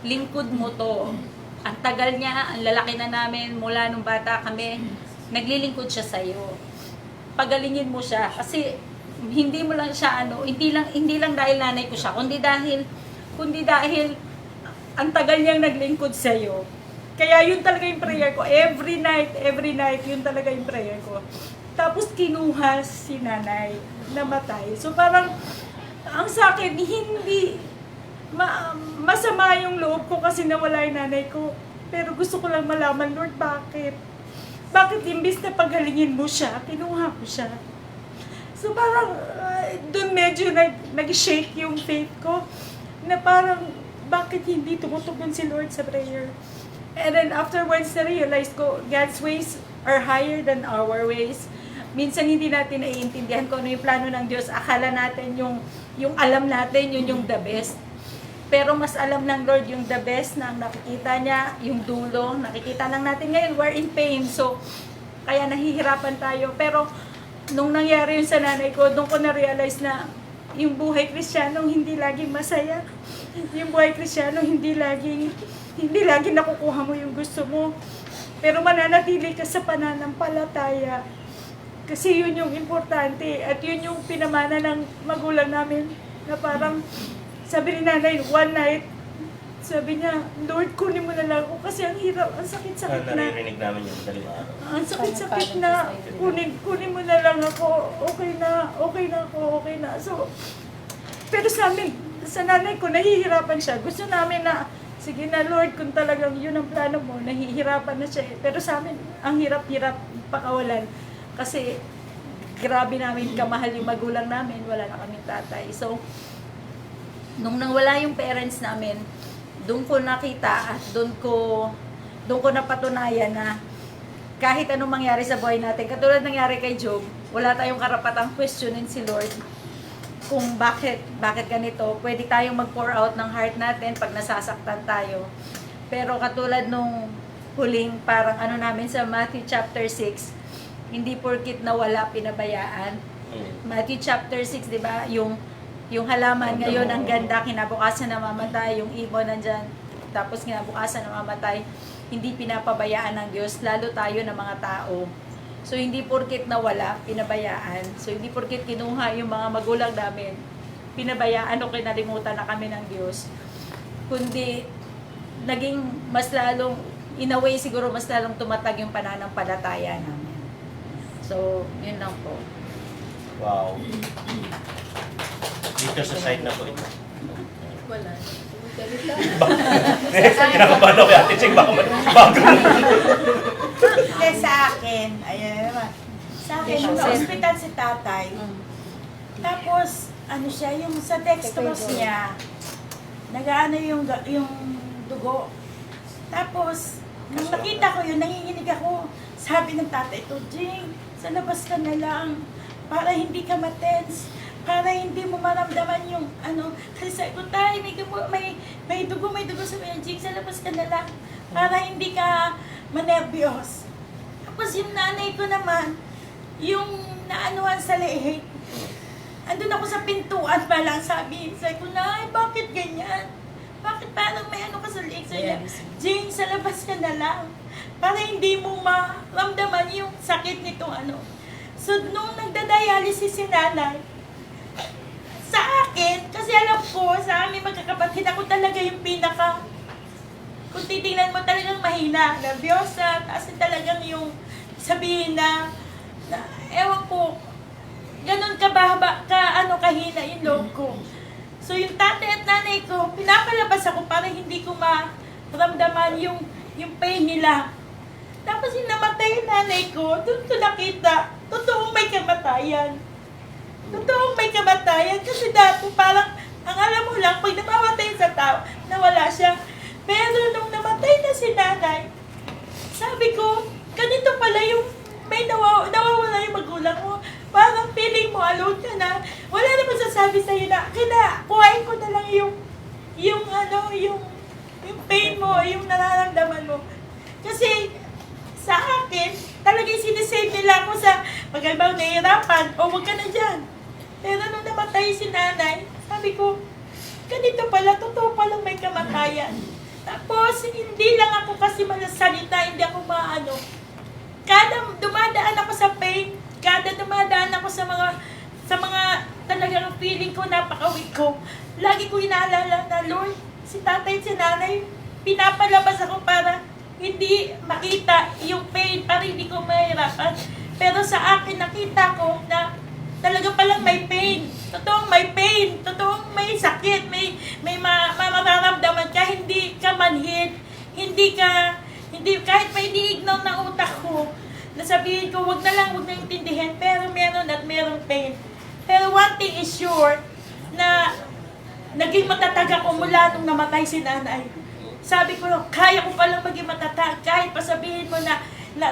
[SPEAKER 10] Lingkod mo to. Ang tagal niya, ang lalaki na namin, mula nung bata kami, naglilingkod siya sa'yo. Pagalingin mo siya. Kasi hindi mo lang siya hindi lang dahil nanay ko siya, kundi dahil ang tagal niyang naglingkod sa'yo. Kaya yun talaga yung prayer ko. Every night, yun talaga yung prayer ko. Tapos kinuha si nanay, namatay. So parang, ang sa akin, hindi, masama yung loob ko kasi nawala yung nanay ko. Pero gusto ko lang malaman, Lord, bakit? Bakit imbis na pagalingin mo siya, kinuha ko siya? So parang, doon medyo nag-shake yung faith ko, na parang, bakit hindi tumutugon si Lord sa prayer? And then afterwards, na-realize ko, God's ways are higher than our ways. Minsan hindi natin naiintindihan kung ano yung plano ng Diyos. Akala natin yung alam natin, yun yung the best. Pero mas alam ng Lord yung the best na nakikita niya, yung dulo. Nakikita lang natin ngayon, we're in pain. So, kaya nahihirapan tayo. Pero, nung nangyari yun sa nanay ko, doon ko na-realize na yung buhay Kristiyano hindi laging masaya. Yung buhay Kristiyano hindi laging nakukuha mo yung gusto mo. Pero mananatili ka sa pananampalataya. Kasi yun yung importante at yun yung pinamana ng magulang namin na parang sabi ni nanay, one night, sabi niya, Lord, kunin mo na lang ako kasi ang hirap, ang sakit-sakit na.
[SPEAKER 2] Naririnig namin yung daling araw.
[SPEAKER 3] Ang sakit-sakit na, kunin mo na lang ako, okay na ako. So, pero sa amin, sa nanay ko, nahihirapan siya. Gusto namin na
[SPEAKER 6] sige na Lord, kung talagang yun ang plano mo, nahihirapan na siya eh. Pero sa amin, ang hirap-hirap pakawalan. Kasi grabe namin kamahal yung magulang namin, wala na kaming tatay. So, nung nawala yung parents namin, doon ko nakita at doon ko napatunayan na kahit anong mangyari sa buhay natin, katulad nangyari kay Job, wala tayong karapatang questionin si Lord kung bakit ganito. Pwede tayong mag-pour out ng heart natin pag nasasaktan tayo. Pero katulad nung huling parang namin sa Matthew chapter 6, hindi porkit nawala pinabayaan. Matthew chapter 6, 'di ba? Yung halaman ngayon ang ganda, kinabukasan namamatay, yung ibon nandyan, tapos kinabukasan namamatay. Hindi pinapabayaan ng Diyos, lalo tayo ng mga tao. So, hindi porkit nawala, pinabayaan. So, hindi porkit kinuha yung mga magulang namin, pinabayaan o kinalimutan na kami ng Diyos. Kundi, naging mas lalong, in a way siguro mas lalong tumatag yung pananampalataya namin. So, yun lang po.
[SPEAKER 2] Wow. Dito sa side na po ito.
[SPEAKER 6] Wala.
[SPEAKER 2] Kinakabahan ako Ate Cheng, bago.
[SPEAKER 9] Hindi, sa akin, ayan naman. Sa akin, nung na-hospital si tatay, tapos, siya, yung sa dextrose niya, nag-ano yung dugo. Tapos, nung nakita ko yun, nanginginig ako. Sabi ng tatay to, Jing, sa labas ka na lang, para hindi ka matense, para hindi mo maramdaman yung kasi sabi ko, tay, may dugo sa mga Jing, sa labas ka na lang, para hindi ka manervyos. Tapos yung nanay ko naman, yung naanuhan sa leeg, andun ako sa pintuan pa lang, sabi ko, nay, bakit ganyan? Bakit parang may ka sa leeg? Sabi niya, Jing, sa labas ka na lang, para hindi mo maramdaman yung sakit nito So, nung nagda-dialysis si nanay, sa akin, kasi alam ko, sa aming magkakapatid, ako talaga yung kung titingnan mo talagang mahina, nervyosa, kasi talagang yung sabihin na ewan ko, ganun kahina yung loob ko. So, yung tatay at nanay ko, pinapalabas ako para hindi ko maramdaman yung pain nila. Tapos yung namatay yung nanay ko, doon ko nakita, totoong may kamatayan. Totoong may kamatayan. Kasi dati parang, ang alam mo lang, pag namamatay sa tao, nawala siya. Pero nung namatay na si nanay, sabi ko, ganito pala yung may nawawala yung magulang mo. Parang feeling mo, alone ka na. Wala naman sasabi sa'yo na, kuhain ko na lang yung pain mo, yung nararamdaman mo. Kasi, sa akin, talagang sinisave nila ako sa pag-albaw nahihirapan, o wag ka na dyan. Pero nung namatay si nanay, sabi ko, ganito pala, totoo palang may kamatayan. Tapos, hindi lang ako kasi malasalita, hindi ako kada dumadaan ako sa pain, kada dumadaan ako sa mga talagang feeling ko, napaka-weak ko, lagi ko inaalala na, Lord, si tatay at si nanay, pinapalabas ako para hindi makita yung pain, para hindi ko mahirapan. Pero sa akin, nakita ko na talaga palang may pain. Totoong may pain. Totoong may sakit. May mararamdaman ka. Hindi ka manhid. Kahit may ini-ignore ng utak ko, nasabihin ko, wag na intindihin. Pero meron at merong pain. Pero one thing is sure, na naging matatag ako mula nung namatay si nanay. Sabi ko, kaya ko palang maging matatag. Kahit pasabihin mo na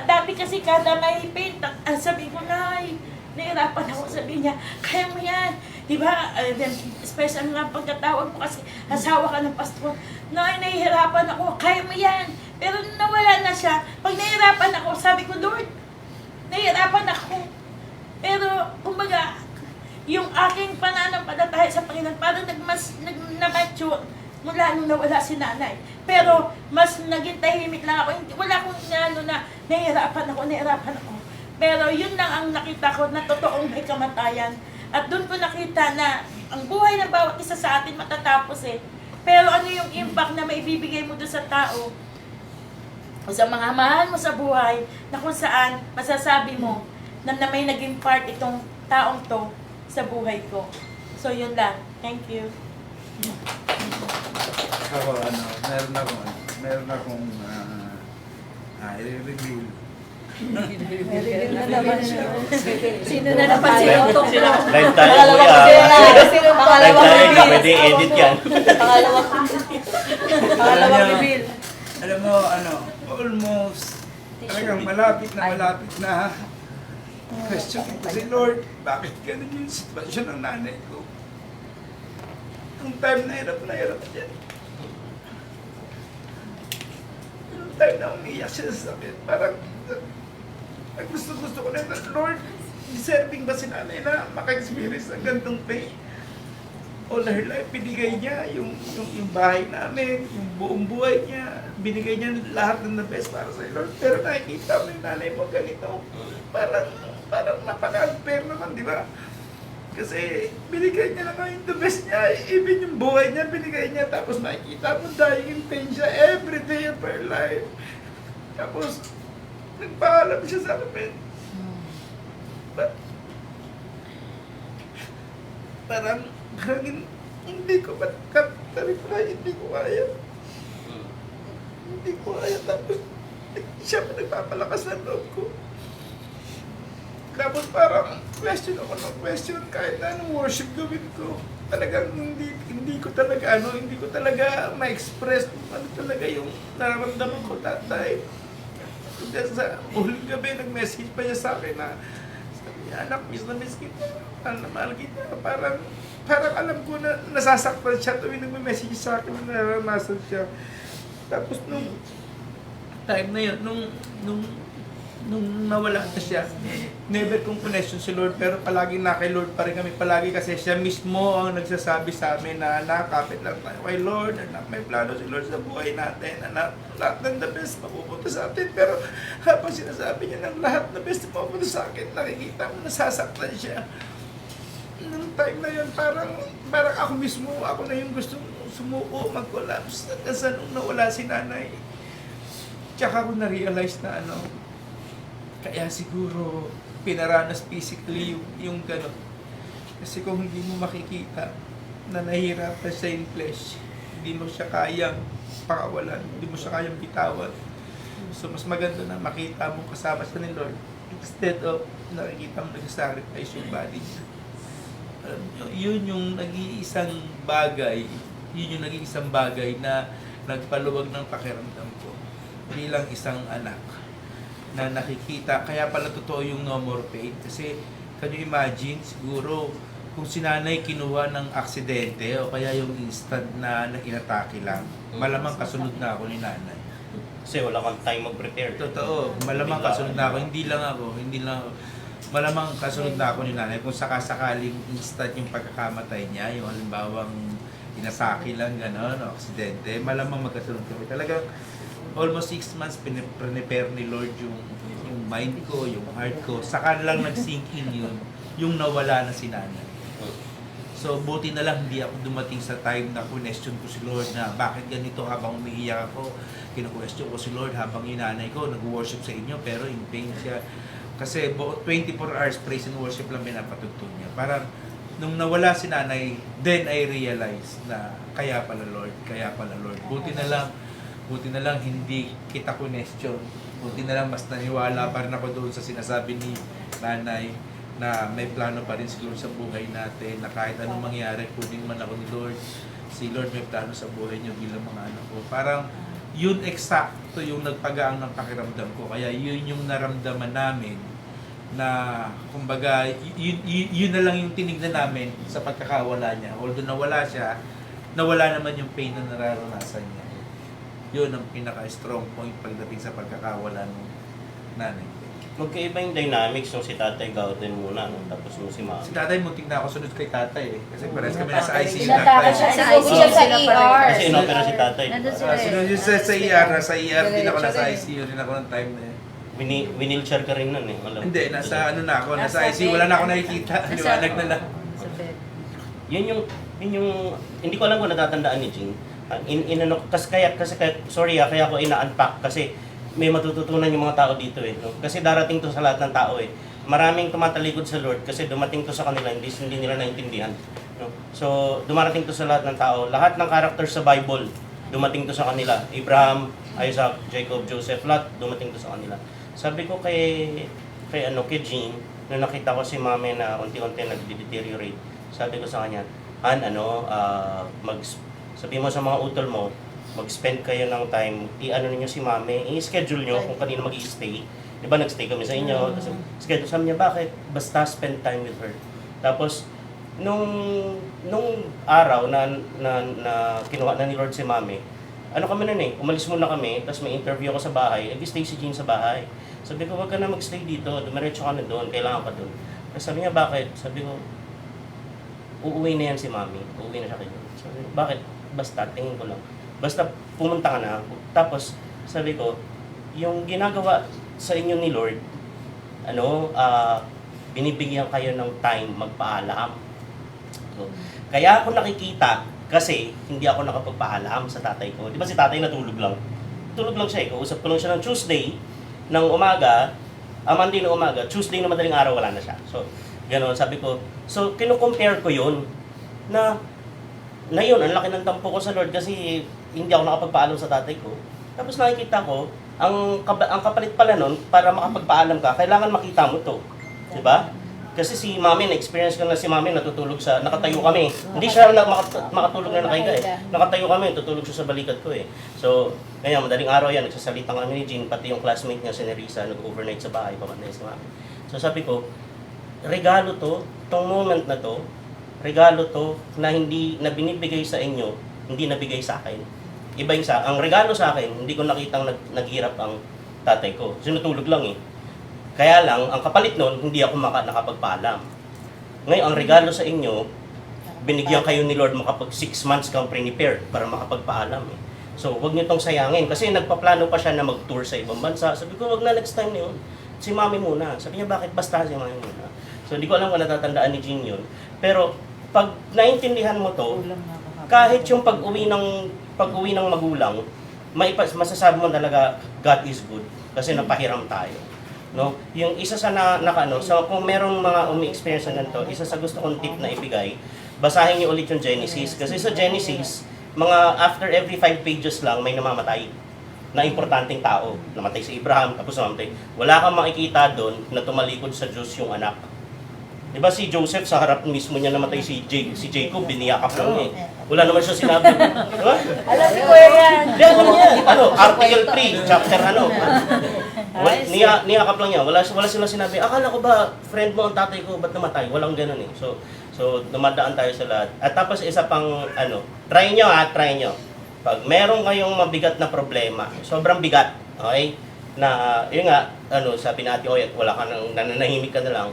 [SPEAKER 9] dati kasi kada may pain, sabi ko, nay, nahirapan ako. Sabi niya, kaya mo yan. Diba? Special nga pagkatawag mo kasi asawa ka ng pastor. Nay, nahihirapan ako. Kaya mo yan. Pero nawala na siya. Pag nahihirapan ako, sabi ko, Lord, nahihirapan ako. Pero, kumbaga, yung aking pananampalataya sa Panginoon, parang nag-mature mula nung nawala si nanay. Pero, mas naging tahimik lang ako. Wala akong na nahihirapan ako. Pero, yun lang ang nakita ko na totoong may kamatayan. At doon ko nakita na ang buhay ng bawat isa sa atin matatapos eh. Pero ano yung impact na maibibigay mo doon sa tao? O sa mga mahal mo sa buhay, na kung saan masasabi mo na may naging part itong taong to sa buhay ko. So, yun lang. Thank you.
[SPEAKER 5] Ako, meron akong i-reveal.
[SPEAKER 3] Sino na naman sinutok na?
[SPEAKER 2] Live tayo,
[SPEAKER 3] Pangalawang
[SPEAKER 2] kuya.
[SPEAKER 3] Pangalawang
[SPEAKER 2] Live tayo, hindi
[SPEAKER 3] reveal.
[SPEAKER 2] pwede edit yan.
[SPEAKER 3] Pangalawang reveal.
[SPEAKER 5] Alam mo, almost, talagang malapit na question ko si Lord, bakit ganun yung sitwasyon ng nanay ko? Yung time na hirap siya. Yung time na umiyak siya sa sakit, parang gusto ko na, Lord, deserving ba si nanay na maka-experience ng gantong pain? All her life, binigay niya yung bahay namin, yung buong buhay niya, binigay niya lahat ng the best para sa Lord. Pero nakikita mo yung nanay mo ganito, parang napaka-unfair naman, di ba? Kasi binigay niya lang yung the best niya, even yung buhay niya, binigay niya. Tapos nakikita mo dying in pain siya every day of her life. Tapos, nagpaalam siya sa akin. Parang hindi ko hindi ko kaya. Hindi ko kaya. Tapos, siya pa nagpapalakas ng loob ko. Tapos parang question ako ng question kahit na anong worship gawin ko. Talagang hindi ko talaga ma-express kung ano talaga yung nararamdaman ko that time. Kasi sa huling gabi, nag-message pa niya sa akin na sabi niya, anak, miss na miss kita. Mahal kita. Parang alam ko na nasasaktan siya tuwing nag-message sa akin na naranasan siya. Tapos nung time na yun, nung nawala na siya, never kong connection si Lord, pero palagi na kay Lord pa rin kami palagi kasi siya mismo ang nagsasabi sa amin na anak, kapit lang tayo kay Lord, anak, may plano si Lord sa buhay natin, anak, lahat ng the best mapupunta sa atin, pero habang sinasabi niya ng lahat ng best mapupunta sa akin, nakikita mo nasasaktan siya. Nung time na yun, parang ako mismo, ako na yung gustong sumuko, mag-collapse, kasi nung nawala si nanay, tsaka ko na-realize na kaya siguro pinaranas physically yung gano'n. Kasi kung hindi mo makikita na nahihirapan siya in flesh, hindi mo siya kayang pakawalan, hindi mo siya kayang bitawan. So mas maganda na makita mo kasama siya ni Lord instead of nakikita mo nag-sacrifice yung body niya. Yun yung nag-iisang bagay na nagpaluwag ng pakiramdam ko bilang isang anak na nakikita, kaya pala totoo yung no more pain. Kasi, can you imagine, siguro, kung si nanay kinuha ng aksidente o kaya yung instant na inatake lang, malamang kasunod na ako ni nanay.
[SPEAKER 2] Kasi wala kang time mag-prepare.
[SPEAKER 5] Totoo, malamang kasunod na ako. Hindi lang ako. Malamang kasunod na ako ni nanay. Kung sakasakaling instant yung pagkakamatay niya, yung halimbawang inatake lang, gano'n, o aksidente, malamang magkasunod kami. Talagang, almost 6 months prepare ni Lord yung mind ko, yung heart ko. Saka lang nag-sink in yung nawala na si nanay. So, buti na lang hindi ako dumating sa time na question ko si Lord na bakit ganito habang umiiyak ako. Kinu-question ko si Lord habang yung nanay ko nag-worship sa inyo pero in pain siya. Kasi 24 hours praise and worship lang pinapatugtog niya. Parang nung nawala si nanay, then I realized na kaya pala Lord. Buti na lang hindi kita question. Buti na lang mas naniwala pa rin ako doon sa sinasabi ni nanay na may plano pa rin si Lord sa buhay natin, na kahit anong mangyari, kunin man ako ni Lord, si Lord may plano sa buhay niyo bilang mga anak ko. Parang yun eksakto yung nagpagaang ng pakiramdam ko. Kaya yun yung naramdaman namin na kumbaga yun na lang yung tinignan namin sa pagkakawala niya. Although nawala siya, nawala naman yung pain na nararanasan niya. Yun ang pinaka-strong point pagdating sa pagkakawala ng nanay.
[SPEAKER 2] Magkaiba yung dynamics nung si Tatay Gauden muna, tapos nung si Mama.
[SPEAKER 5] Si tatay, muntik na ako sunod kay tatay eh. Kasi parehas kami nasa ICU
[SPEAKER 7] Pinataka
[SPEAKER 5] tatay.
[SPEAKER 7] siya.
[SPEAKER 3] Sa
[SPEAKER 7] Siguro siya sa
[SPEAKER 3] ICU sila
[SPEAKER 7] ER.
[SPEAKER 2] Kasi inopera si Tatay.
[SPEAKER 3] Nandun sila.
[SPEAKER 5] Sunod yun sa ER, nasa ER din ako, nasa ICU din ako ng time na yun.
[SPEAKER 2] Winilchair ka rin nun eh. Alam.
[SPEAKER 5] Hindi, nasa nasa
[SPEAKER 3] Nasa
[SPEAKER 5] ICU, wala na ako nakikita. Liwanag na lang.
[SPEAKER 3] Sa bed.
[SPEAKER 2] Yun yung, hindi ko alam kung natatandaan ni Jing. Kaya ako ina-unpack kasi may matututunan yung mga tao dito eh. No? Kasi darating to sa lahat ng tao eh. Maraming tumatalikod sa Lord kasi dumating to sa kanila, hindi nila naintindihan. No? So, dumarating to sa lahat ng tao. Lahat ng characters sa Bible, dumating to sa kanila. Abraham, Isaac, Jacob, Joseph, lahat dumating to sa kanila. Sabi ko kay Jean, nung nakita ko si mami na unti-unti nag-deteriorate, sabi ko sa kanya, sabi mo sa mga utol mo, mag-spend kayo ng time, ninyo si mami, i-schedule nyo kung kanino mag-i-stay. Di ba, nag-stay kami sa inyo, kasi schedule. Sabi niya, bakit? Basta spend time with her. Tapos, nung araw na kinuha na ni Lord si mami, kami nun umalis muna kami, tapos may interview ako sa bahay, nag-stay si Jean sa bahay. Sabi ko, wag ka na mag-stay dito, dumiretso ka na doon, kailangan ka doon. Tapos sabi niya, bakit? Sabi ko, uuwi na yan si mami, uuwi na siya kayo. Sabi ko, bakit? Basta, tingin ko lang. Basta pumunta ka na. Tapos, sabi ko, yung ginagawa sa inyo ni Lord, binibigyan kayo ng time magpaalam. So, kaya ako nakikita, kasi hindi ako nakapagpaalam sa tatay ko. Di ba si tatay natulog lang? Tulog lang siya Kausap ko lang siya ng Tuesday, ng umaga, Monday ng umaga, Tuesday na madaling araw, wala na siya. So, gano'n, sabi ko, so, kinukompare ko yun, na yun, ang laki ng tampo ko sa Lord kasi hindi ako nakapagpaalam sa tatay ko. Tapos nakikita ko, ang kapalit pala nun, para makapagpaalam ka, kailangan makita mo to. Diba? Kasi si mami, na-experience ko na si mami, nakatayo kami. Hindi siya makatulog na nakahiga Nakatayo kami, tutulog siya sa balikat ko So, kaya madaling araw yan, nagsasalita kami ni Jean, pati yung classmate niya si Nerissa, nag-overnight sa bahay, pamantay sa mami. So sabi ko, regalo to, tong moment na to, regalo to na hindi na binibigay sa inyo, hindi nabigay sa akin. Iba yung ang regalo sa akin, hindi ko nakitang naghirap ang tatay ko. Sinutulog lang Kaya lang, ang kapalit nun, hindi ako nakapagpaalam. Ngayon, ang regalo sa inyo, binigyan kayo ni Lord makapag 6 months kang prepare para makapagpaalam So, wag niyo tong sayangin. Kasi nagpaplano pa siya na mag-tour sa ibang bansa. Sabi ko, wag na next time na yun. Si mami muna. Sabi niya, bakit basta si mami muna? So, hindi ko alam kung natatandaan ni Jean yun. Pero, pag naintindihan mo to, kahit yung pag-uwi ng magulang, masasabi mo talaga, God is good. Kasi napahiram tayo. No? Yung isa sa so kung merong mga umi-experience na ganito, isa sa gusto kong tip na ibigay, basahin niyo ulit yung Genesis. Kasi sa Genesis, after every 5 pages lang, may namamatay na importanteng tao. Namatay si Abraham, tapos namatay. Wala kang makikita doon na tumalikod sa Diyos yung anak. Diba si Joseph, sa harap mismo niya namatay si Jacob, biniyakap lang niya Wala naman siya sinabi. Diba?
[SPEAKER 7] Alam ni Kuya yan.
[SPEAKER 2] Di, alam niya. Article 3, chapter niyakap lang niya. Wala sila sinabi, akala ko ba, friend mo ang tatay ko, ba't namatay? Walang ganun So, dumadaan tayo sa lahat. At tapos isa pang, try nyo. Pag meron kayong mabigat na problema, sobrang bigat, okay? Na, yun nga, sabi natin, wala ka nang, nananahimik ka na lang,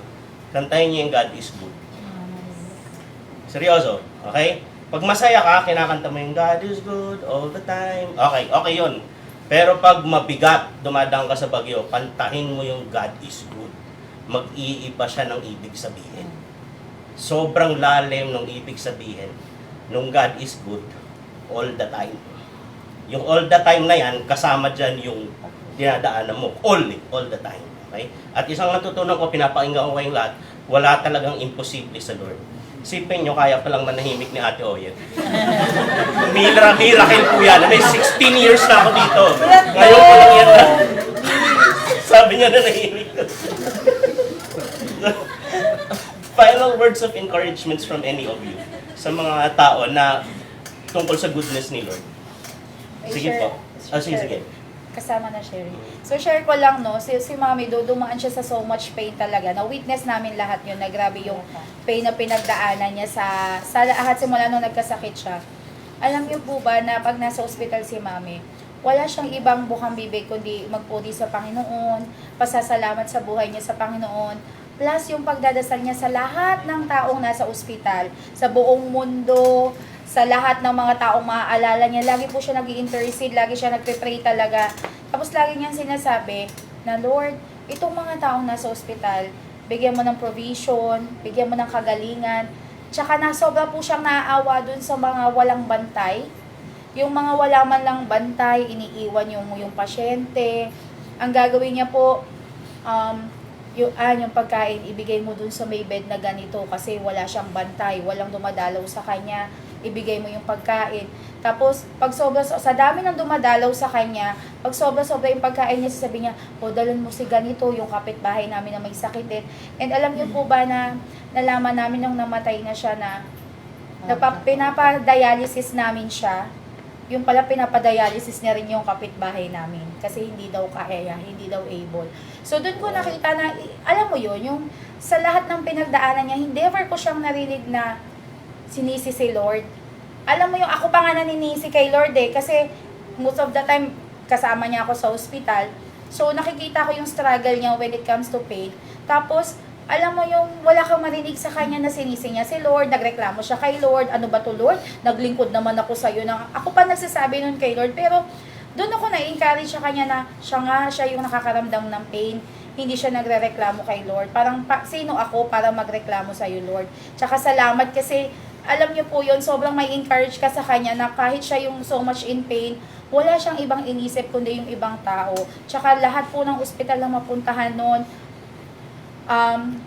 [SPEAKER 2] kantahin niyo yung God is good. Seryoso, okay? Pag masaya ka, kinakanta mo yung God is good all the time. Okay yun. Pero pag mabigat, dumadaan ka sa bagyo, kantahin mo yung God is good. Mag-iiba siya ng ibig sabihin. Sobrang lalim ng ibig sabihin nung God is good all the time. Yung all the time na yan, kasama dyan yung dinadaanan mo. All the time. Okay? At isang natutunan ko, pinapakinggan ko kayong lahat, wala talagang imposible sa Lord. Isipin nyo, kaya palang manahimik ni Ate Oyet. Miracle po yan. 16 years na ako dito. Ngayon ko lang yan. Sabi niya na nahimik. Final words of encouragements from any of you sa mga tao na tungkol sa goodness ni Lord. Sige po. Sige.
[SPEAKER 7] Kasama na Sherry. So share ko lang si Mami dumaan siya sa so much pain talaga. Na-witness namin lahat yun na grabe yung pain na pinagdaanan niya sa lahat simula nung nagkasakit siya. Alam niyo po ba na pag nasa ospital si Mami, wala siyang ibang bukang bibig kundi magpuri sa Panginoon, pasasalamat sa buhay niya sa Panginoon, plus yung pagdadasal niya sa lahat ng taong nasa ospital, sa buong mundo, sa lahat ng mga taong maaalala niya. Lagi po siya nag-i-intercede, lagi siya nagpe-pray talaga. Tapos lagi niyang sinasabi na, Lord, itong mga taong nasa ospital, bigyan mo ng provision, bigyan mo ng kagalingan. Tsaka sobra po siyang naaawa dun sa mga walang bantay. Yung mga wala man lang bantay, iniiwan yung pasyente. Ang gagawin niya po, yung pagkain, ibigay mo dun sa may bed na ganito kasi wala siyang bantay, walang dumadalaw sa kanya, ibigay mo yung pagkain. Tapos, pag sobra, sa dami ng dumadalaw sa kanya, pag sobra-sobra yung pagkain niya, sasabihin niya, dalhin mo si ganito, yung kapitbahay namin na may sakit din. And alam niyo po ba na nalaman namin nung namatay na siya na pinapadialysis namin siya, yung pala pinapadialysis niya rin yung kapitbahay namin kasi hindi daw kaya, hindi daw able. So doon ko nakita na, alam mo yun, yung sa lahat ng pinagdaanan niya, hindi ever ko siyang narinig na sinisi si Lord. Alam mo yung ako pa nga naninisi kay Lord kasi most of the time kasama niya ako sa hospital. So nakikita ko yung struggle niya when it comes to pain. Tapos alam mo yung wala kang marinig sa kanya na sinisi niya si Lord, nagreklamo siya kay Lord, ano ba to Lord? Naglingkod naman ako sa iyo. Ako pa nagsasabi nun kay Lord, pero doon ako na-encourage sa kanya na siya yung nakakaramdam ng pain. Hindi siya nagrereklamo kay Lord. Parang sino ako para magreklamo sa iyo Lord? Tsaka salamat kasi alam niyo po yun, sobrang may encourage ka sa kanya na kahit siya yung so much in pain, wala siyang ibang inisip kundi yung ibang tao. Tsaka lahat po ng ospital na mapuntahan noon,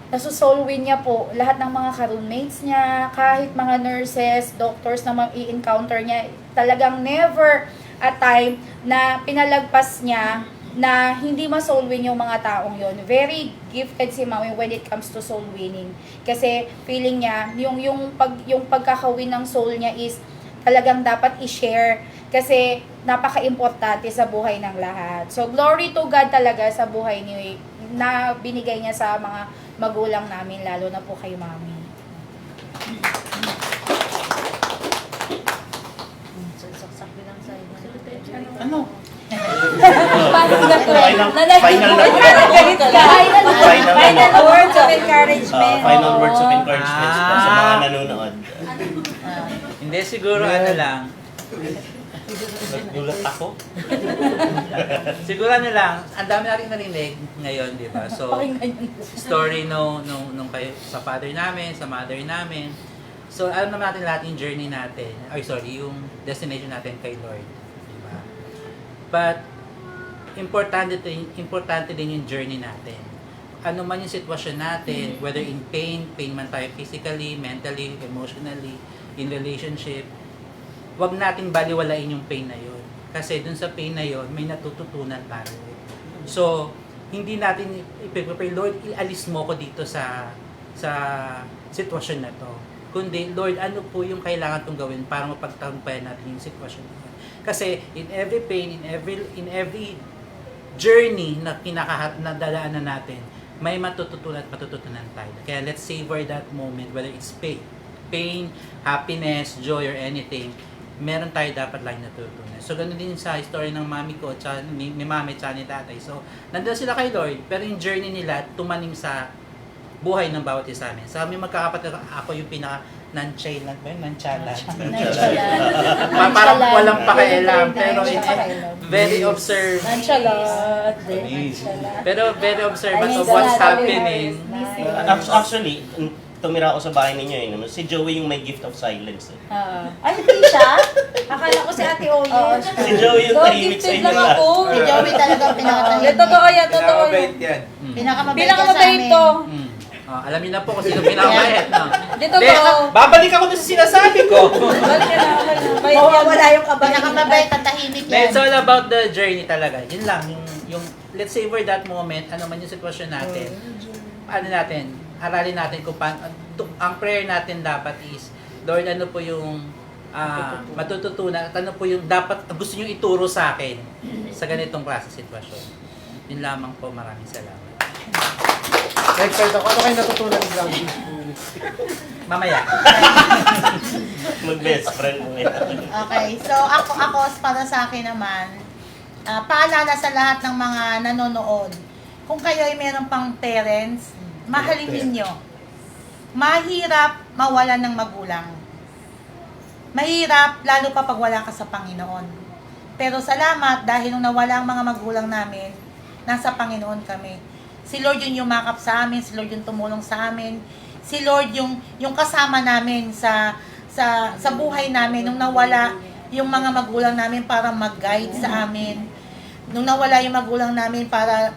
[SPEAKER 7] nasusolve niya po lahat ng mga ka-roommates niya, kahit mga nurses, doctors na i-encounter niya, talagang never a time na pinalagpas niya na hindi ma-soul win yung mga taong yon. Very gifted si Mami when it comes to soul winning. Kasi feeling niya, yung pagkakawin ng soul niya is talagang dapat i-share kasi napaka-importante sa buhay ng lahat. So glory to God talaga sa buhay ni na binigay niya sa mga magulang namin, lalo na po kay Mami.
[SPEAKER 8] Ano?
[SPEAKER 3] Final words of encouragement.
[SPEAKER 2] Final words of encouragement sa mga nanonood.
[SPEAKER 8] Hindi, siguro ano lang.
[SPEAKER 2] Nagulat ako.
[SPEAKER 8] Siguro ano lang, ang dami natin narinig ngayon, di ba? So, story nung kayo, sa father namin, sa mother namin. So, alam naman natin lahat yung journey natin. Yung destination natin kay Lord. Di ba? But, importante din yung journey natin. Ano man yung sitwasyon natin, whether in pain man tayo physically, mentally, emotionally, in relationship, wag nating baliwalain yung pain na yun. Kasi dun sa pain na yun, may natututunan tayo. So, hindi natin ipipray, Lord, ialis mo ko dito sa sitwasyon na to. Kundi, Lord, ano po yung kailangan kong gawin para mapagtagumpayan natin yung sitwasyon na yun. Kasi in every pain, in every journey na nadalaanan natin, may matututunan tayo. Kaya let's savor that moment, whether it's pain, happiness, joy, or anything, meron tayo dapat lang natutunan. So, ganun din sa story ng mami ko, ni mami, ni tatay. So, nandun sila kay Lord, pero yung journey nila, tumanim sa buhay ng bawat isa amin. Sa aming magkakapatid, ako yung pinaka-nonchalant. Parang walang pakialam, pero very observant. Pero very observant of what's happening.
[SPEAKER 2] Actually, tumira ako sa bahay ninyo si Joey yung may gift of silence.
[SPEAKER 3] Ay, hindi siya? Akala ko si Ate Oyen.
[SPEAKER 2] Si Joey yung tahimik sa inyo lahat.
[SPEAKER 9] Si Joey talaga ang pinakatamid.
[SPEAKER 3] Totoo yan, totoo yan.
[SPEAKER 5] yan.
[SPEAKER 9] Pinakamabait niya sa
[SPEAKER 3] Pinakamabait
[SPEAKER 9] amin.
[SPEAKER 3] to.
[SPEAKER 8] Alam niyo na po kung sino pinakabayat, no?
[SPEAKER 3] Dito to.
[SPEAKER 8] Babalik ako dun sa sinasabi ko.
[SPEAKER 3] Balik ka na.
[SPEAKER 9] Mawawala yung kabay. Pinakamabait at tahimik yan.
[SPEAKER 8] It's all about the journey talaga. Yun lang, yung let's savor that moment, ano man yung sitwasyon natin. Aralin natin kung paano, ang prayer natin dapat is, Lord, ano po yung matututunan, at ano po yung dapat, gusto nyo ituro sa akin sa ganitong klase sitwasyon. Yun lamang po, maraming salamat.
[SPEAKER 1] Excited ako. Ano kayo natutunan ng ground school?
[SPEAKER 8] Mamaya.
[SPEAKER 2] Mag-best friend mo
[SPEAKER 9] Okay, so ako para sa akin naman, paalala sa lahat ng mga nanonood, kung kayo ay meron pang parents, mahalin ninyo. Mahirap mawalan ng magulang. Mahirap, lalo pa pag wala ka sa Panginoon. Pero salamat dahil nung nawala ang mga magulang namin, nasa Panginoon kami. Si Lord yung yumakap sa amin, si Lord yung tumulong sa amin, si Lord yung kasama namin sa buhay namin nung nawala yung mga magulang namin para mag-guide sa amin. nung nawala yung magulang namin para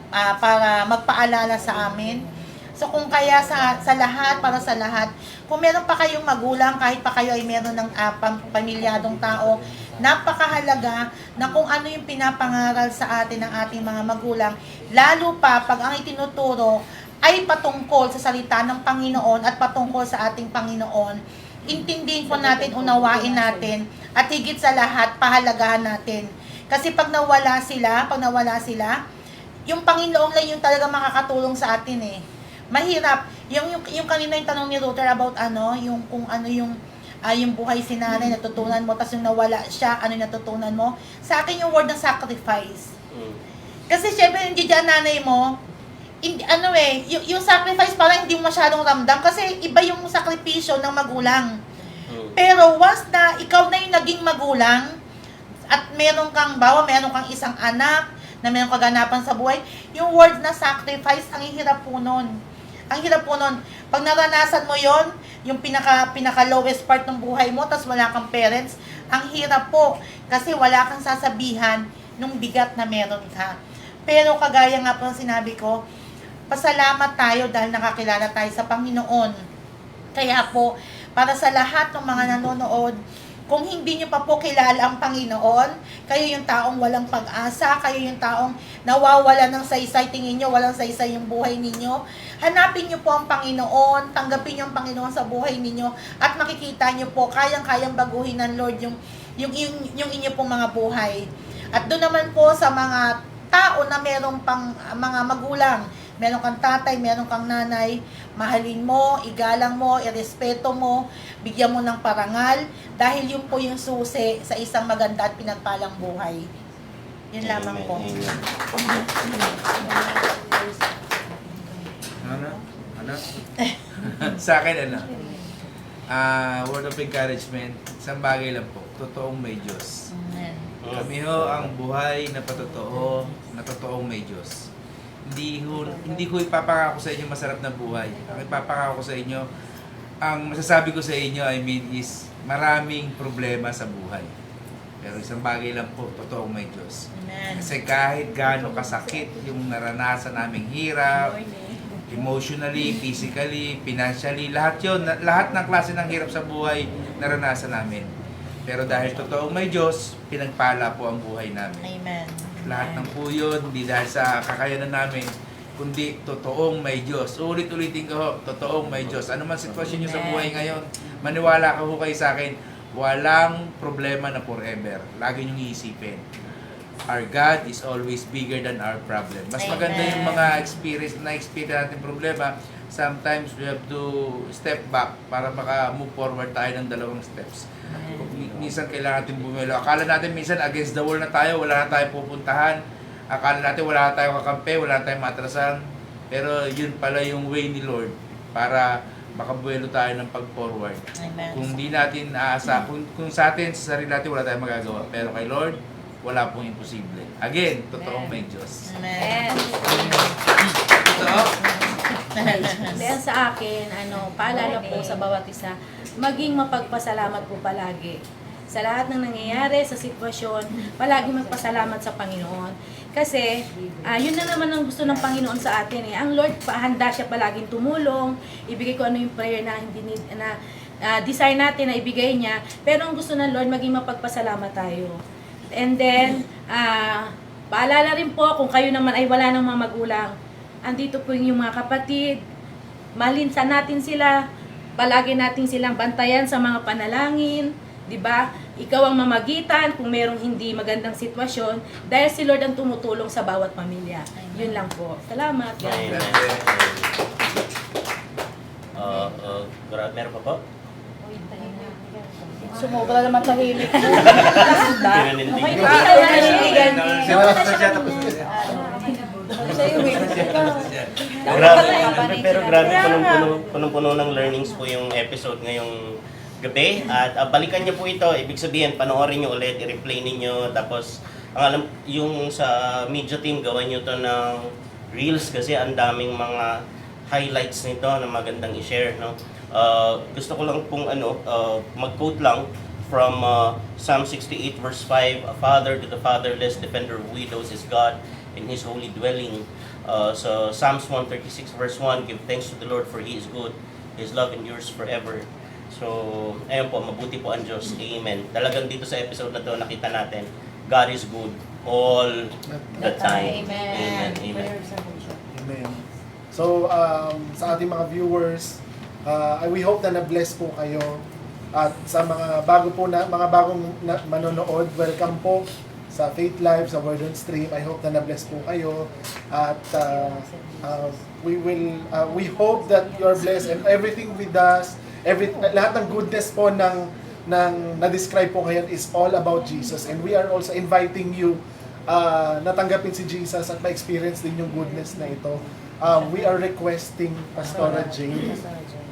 [SPEAKER 9] magpaalala sa amin. So kung kaya sa lahat, para sa lahat, kung meron pa kayong magulang, kahit pa kayo ay meron ng pamilyadong tao, napakahalaga na kung ano yung pinapangaral sa atin ng ating mga magulang, lalo pa pag ang itinuturo ay patungkol sa salita ng Panginoon at patungkol sa ating Panginoon, intindihin po natin, unawain natin, at higit sa lahat, pahalagahan natin. Kasi pag nawala sila, yung Panginoon lang yung talaga makakatulong sa atin eh. Mahirap. Yung kanina yung tanong ni Luther about yung kung ano yung buhay si nanay, natutunan mo, tapos yung nawala siya, ano yung natutunan mo. Sa akin yung word ng sacrifice. Kasi syempre, hindi dyan nanay mo, yung sacrifice parang hindi mo masyadong ramdam kasi iba yung sakripisyo ng magulang. Pero once na ikaw na yung naging magulang at meron kang isang anak na meron kaganapan sa buhay, yung word na sacrifice, ang hirap po nun. Ang hirap po nun. Pag naranasan mo yon, yung pinaka lowest part ng buhay mo, tas wala kang parents, ang hirap po. Kasi wala kang sasabihan nung bigat na meron ka. Pero kagaya nga po ng sinabi ko, pasalamat tayo dahil nakakilala tayo sa Panginoon. Kaya po, para sa lahat ng mga nanonood, kung hindi nyo pa po kilala ang Panginoon, kayo yung taong walang pag-asa, kayo yung taong nawawala ng saysay, tingin nyo walang saysay yung buhay ninyo, hanapin nyo po ang Panginoon, tanggapin nyo ang Panginoon sa buhay ninyo, at makikita nyo po, kayang-kayang baguhin ng Lord yung inyo pong mga buhay. At doon naman po sa mga tao na merong pang mga magulang, meron kang tatay, meron kang nanay, mahalin mo, igalang mo, irespeto mo, bigyan mo ng parangal, dahil yun po yung susi sa isang maganda at pinagpalang buhay. Yun lamang po.
[SPEAKER 5] Ano? Sa akin, word of encouragement, isang bagay lang po, totoong may Diyos. Kami ho ang buhay na patotoo, na totoong may Diyos. Hindi ko ipapangako sa inyo masarap na buhay. Ang ipapangako ko sa inyo, ang masasabi ko sa inyo, is maraming problema sa buhay. Pero isang bagay lang po, totoong may Diyos.
[SPEAKER 4] Amen.
[SPEAKER 5] Kasi kahit gaano kasakit yung naranasan naming hirap, emotionally, physically, financially, lahat ng klase ng hirap sa buhay naranasan namin. Pero dahil totoong may Diyos, pinagpala po ang buhay namin.
[SPEAKER 4] Amen.
[SPEAKER 5] Lahat ng po yun, hindi dahil sa kakayanan namin, kundi totoong may Diyos. Ulit-ulitin ko ho, totoong may Diyos. Ano man sitwasyon nyo sa buhay ngayon, maniwala ka ho kayo sa akin, walang problema na forever. Lagi nyong iisipin. Our God is always bigger than our problem. Mas maganda yung mga experience natin problema. Sometimes we have to step back para maka-move forward tayo ng dalawang steps. Minsan kailangan natin bumelo. Akala natin minsan against the wall na tayo, wala na tayong pupuntahan. Akala natin wala na tayong kakampi, wala na tayong matrasan. Pero yun pala yung way ni Lord para makabuelo tayo ng pag-forward.
[SPEAKER 4] Amen.
[SPEAKER 5] Kung di natin aasa, kung sa atin, sa sarili natin, wala tayong magagawa. Pero kay Lord, wala pong imposible. Again, totoong may Diyos.
[SPEAKER 4] Amen.
[SPEAKER 5] Totoo?
[SPEAKER 6] Kaya sa akin, paalala po sa bawat isa, maging mapagpasalamat po palagi. Sa lahat ng nangyayari, sa sitwasyon, palagi magpasalamat sa Panginoon. Kasi, yun na naman ang gusto ng Panginoon sa atin eh. Ang Lord, handa siya palaging tumulong, ibigay ko ano yung prayer na desire natin na ibigay niya. Pero ang gusto ng Lord, maging mapagpasalamat tayo. And then, paalala rin po, kung kayo naman ay wala ng mga magulang, andito po yung mga kapatid, mahalin natin sila, palagi natin silang bantayan sa mga panalangin, di ba? Ikaw ang mamagitan kung merong hindi magandang sitwasyon dahil si Lord ang tumutulong sa bawat pamilya. Yun lang po. Salamat.
[SPEAKER 2] Meron pa po?
[SPEAKER 7] Sumobra naman tahimik mo.
[SPEAKER 2] Pinanindigan. Pero grabe, punong-puno ng learnings po yung episode ngayong gabi. At balikan niyo po ito. Ibig sabihin, panoorin niyo ulit, i-replay niyo. Tapos, ang alam, yung sa media team, gawan niyo to ng reels kasi ang daming mga highlights nito na magandang i-share. No? Gusto ko lang pong mag-quote lang from Psalm 68 verse 5, a father to the fatherless, defender of widows is God in His holy dwelling. So Psalms 136 verse 1, give thanks to the Lord for He is good, His love endures forever. So, ayun po, mabuti po ang Diyos. Amen. Talagang dito sa episode na to, nakita natin, God is good all the time.
[SPEAKER 10] Amen.
[SPEAKER 2] Amen.
[SPEAKER 1] Amen. So, sa ating mga viewers, we hope na na-bless po kayo. At sa mga bagong manonood, welcome po sa Faith Live, sa Word on Stream. I hope na na-bless po kayo. At we hope that you're blessed and everything with us, lahat ng goodness po ng na-describe po ngayon is all about Jesus. And we are also inviting you natanggapin si Jesus at ma-experience din yung goodness na ito. We are requesting Pastora Jane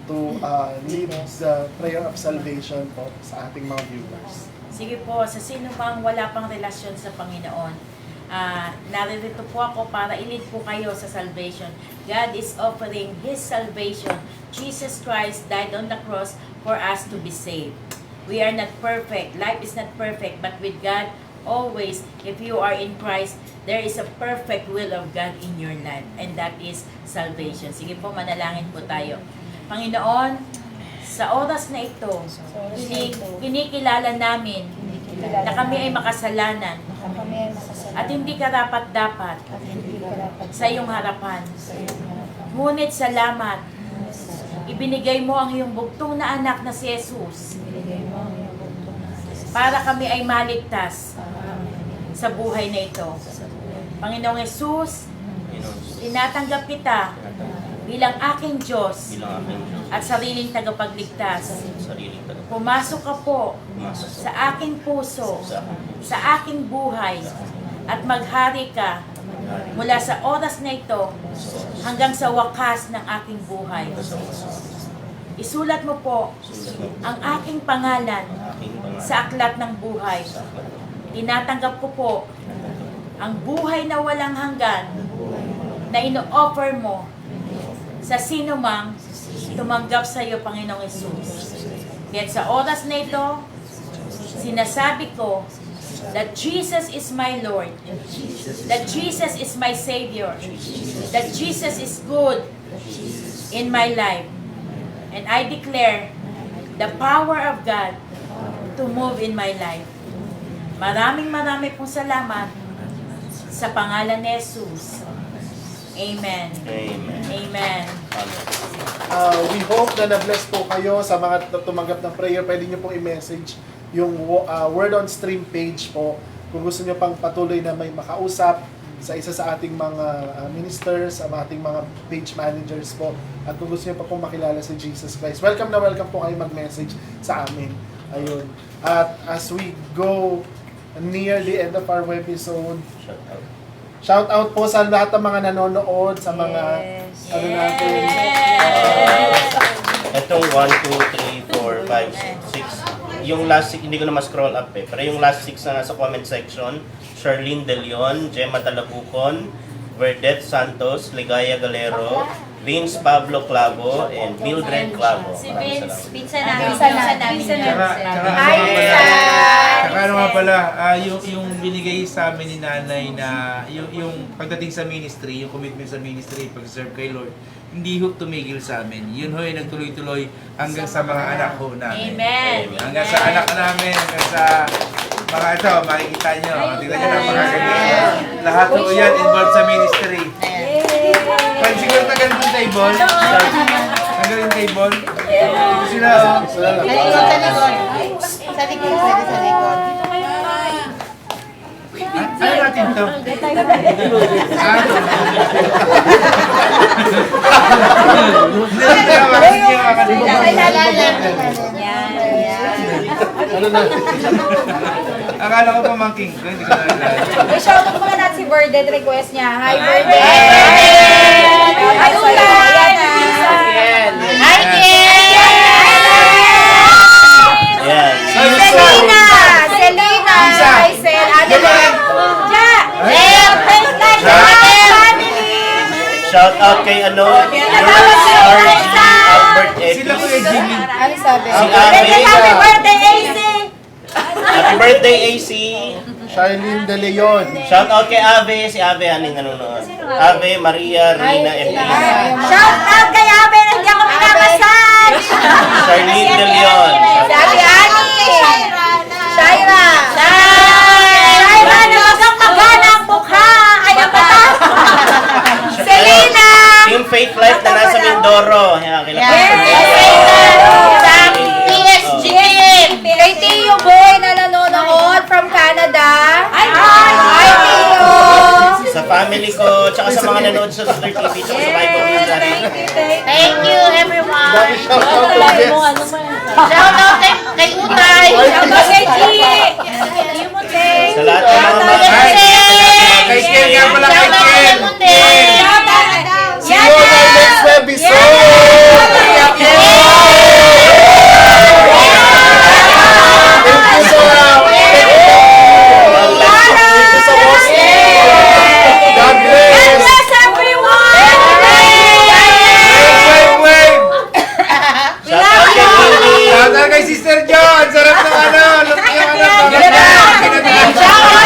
[SPEAKER 1] to lead the prayer of salvation po sa ating mga viewers.
[SPEAKER 4] Sige po, sa sino mang wala pang relasyon sa Panginoon, naririto po ako para i-lead po kayo sa salvation. God is offering His salvation. Jesus Christ died on the cross for us to be saved. We are not perfect. Life is not perfect, but with God, always, if you are in Christ, there is a perfect will of God in your life, and that is salvation. Sige po, manalangin po tayo. Panginoon, sa oras na ito, kinikilala namin na kami ay makasalanan at hindi karapat-dapat sa iyong harapan. Ngunit salamat, ibinigay mo ang iyong bugtong na anak na si Jesus para kami ay maligtas sa buhay na ito. Panginoong Jesus, tinatanggap kita bilang aking Diyos at sariling tagapagligtas. Pumasok ka po sa aking puso, sa aking buhay, at maghari ka mula sa oras na ito hanggang sa wakas ng aking buhay. Isulat mo po ang aking pangalan sa aklat ng buhay. Tinatanggap ko po ang buhay na walang hanggan na ino-offer mo sa sino mang tumanggap sa iyo, Panginoong Yesus. Kaya sa oras na ito, sinasabi ko that Jesus is my Lord, that Jesus is my Savior, that Jesus is good in my life. And I declare the power of God to move in my life. Maraming pong salamat sa pangalan ni Jesus. Amen.
[SPEAKER 2] Amen.
[SPEAKER 4] Amen.
[SPEAKER 1] We hope na na-bless po kayo sa mga tumanggap ng prayer. Pwede nyo pong i-message yung Word on Stream page po. Kung gusto nyo pang patuloy na may makausap sa isa sa ating mga ministers, sa ating mga page managers po. At kung gusto nyo pa pong makilala si Jesus Christ, welcome na welcome po kayo mag-message sa amin. Ayun. At as we go near the end of our webisode, shout out po sa lahat ng mga nanonood, sa mga ano natin.
[SPEAKER 2] Itong 1, 2, 3, 4, 5, 6. Yung last 6, hindi ko na ma-scroll up eh. Pero yung last 6 na nasa comment section, Charlene De Leon, Gemma Talabucon, Verdette Santos, Ligaya Galero, Vince Pablo Clavo, and Mildred Clavo.
[SPEAKER 10] Si
[SPEAKER 2] Maraming
[SPEAKER 10] Vince,
[SPEAKER 2] salamat.
[SPEAKER 10] pinsan namin.
[SPEAKER 5] Tsaka ano nga pala, yung binigay sa amin ni nanay na yung pagdating sa ministry, yung commitment sa ministry, pag-serve kay Lord, hindi ho tumigil sa amin. Yun ho ay nagtuloy-tuloy hanggang sa mga anak ho namin.
[SPEAKER 4] Amen.
[SPEAKER 5] Hanggang sa anak namin, hanggang sa mga ito, makikita nyo. Tingnan nyo na mga ganyan. Lahat ho yan involved sa ministry. Pag siguro tagal yung table. Tagal yung table. Ito sila oh.
[SPEAKER 9] Sa likod. Sa likod.
[SPEAKER 5] Ano natin to?
[SPEAKER 1] Ano na?
[SPEAKER 5] Akala ko pamangking ko, hindi ko nalala.
[SPEAKER 7] I-shout out mga natin si Burdette request niya. Hi,
[SPEAKER 5] Hi,
[SPEAKER 7] Burdette! Hi, Ulay!
[SPEAKER 4] Hi,
[SPEAKER 2] Ayan.
[SPEAKER 7] Selena! Selena! Hi, Sel! Adeline!
[SPEAKER 2] Shout out kay ano, RG Albert
[SPEAKER 5] Sila ko yung Jimmy.
[SPEAKER 7] Ano sabi?
[SPEAKER 2] Si Ate.
[SPEAKER 7] Happy birthday, AC!
[SPEAKER 2] Happy birthday, AC.
[SPEAKER 1] Charlene De Leon.
[SPEAKER 2] Shout out kay Ave. Si Ave, ano yung nanonood? Ave, Maria, Rina, Evelina.
[SPEAKER 10] Shout out kay Abe, hindi ako pinapasad!
[SPEAKER 2] Charlene De Leon.
[SPEAKER 10] Sabi Ani! Shaira! Shaira na magang-magana ang mukha! Ayaw ba ta? Selena!
[SPEAKER 2] Team Faith Life na nasa Mindoro. Yan, kilala
[SPEAKER 10] Sa PSG! Kay Tio Boy na nanonood from Canada. Hi, Tio!
[SPEAKER 2] Sa family ko, tsaka sa mga nanood sa Luther TV, tsaka sa Bible Ministry.
[SPEAKER 9] Thank you, everyone.
[SPEAKER 1] Dami shoutout to guests.
[SPEAKER 9] Shout out kay Utay.
[SPEAKER 6] Shout out kay G!
[SPEAKER 2] Sa lahat ng mga
[SPEAKER 5] Kay Ken nga pala, kay Ken!
[SPEAKER 1] See you on our next episode! Thank you so much. God bless.
[SPEAKER 5] Wave!
[SPEAKER 2] Shout out kay Winnie.
[SPEAKER 5] Shout out kay Sister Jo! Ang sarap ng ano! Look yung ano!
[SPEAKER 9] Shout out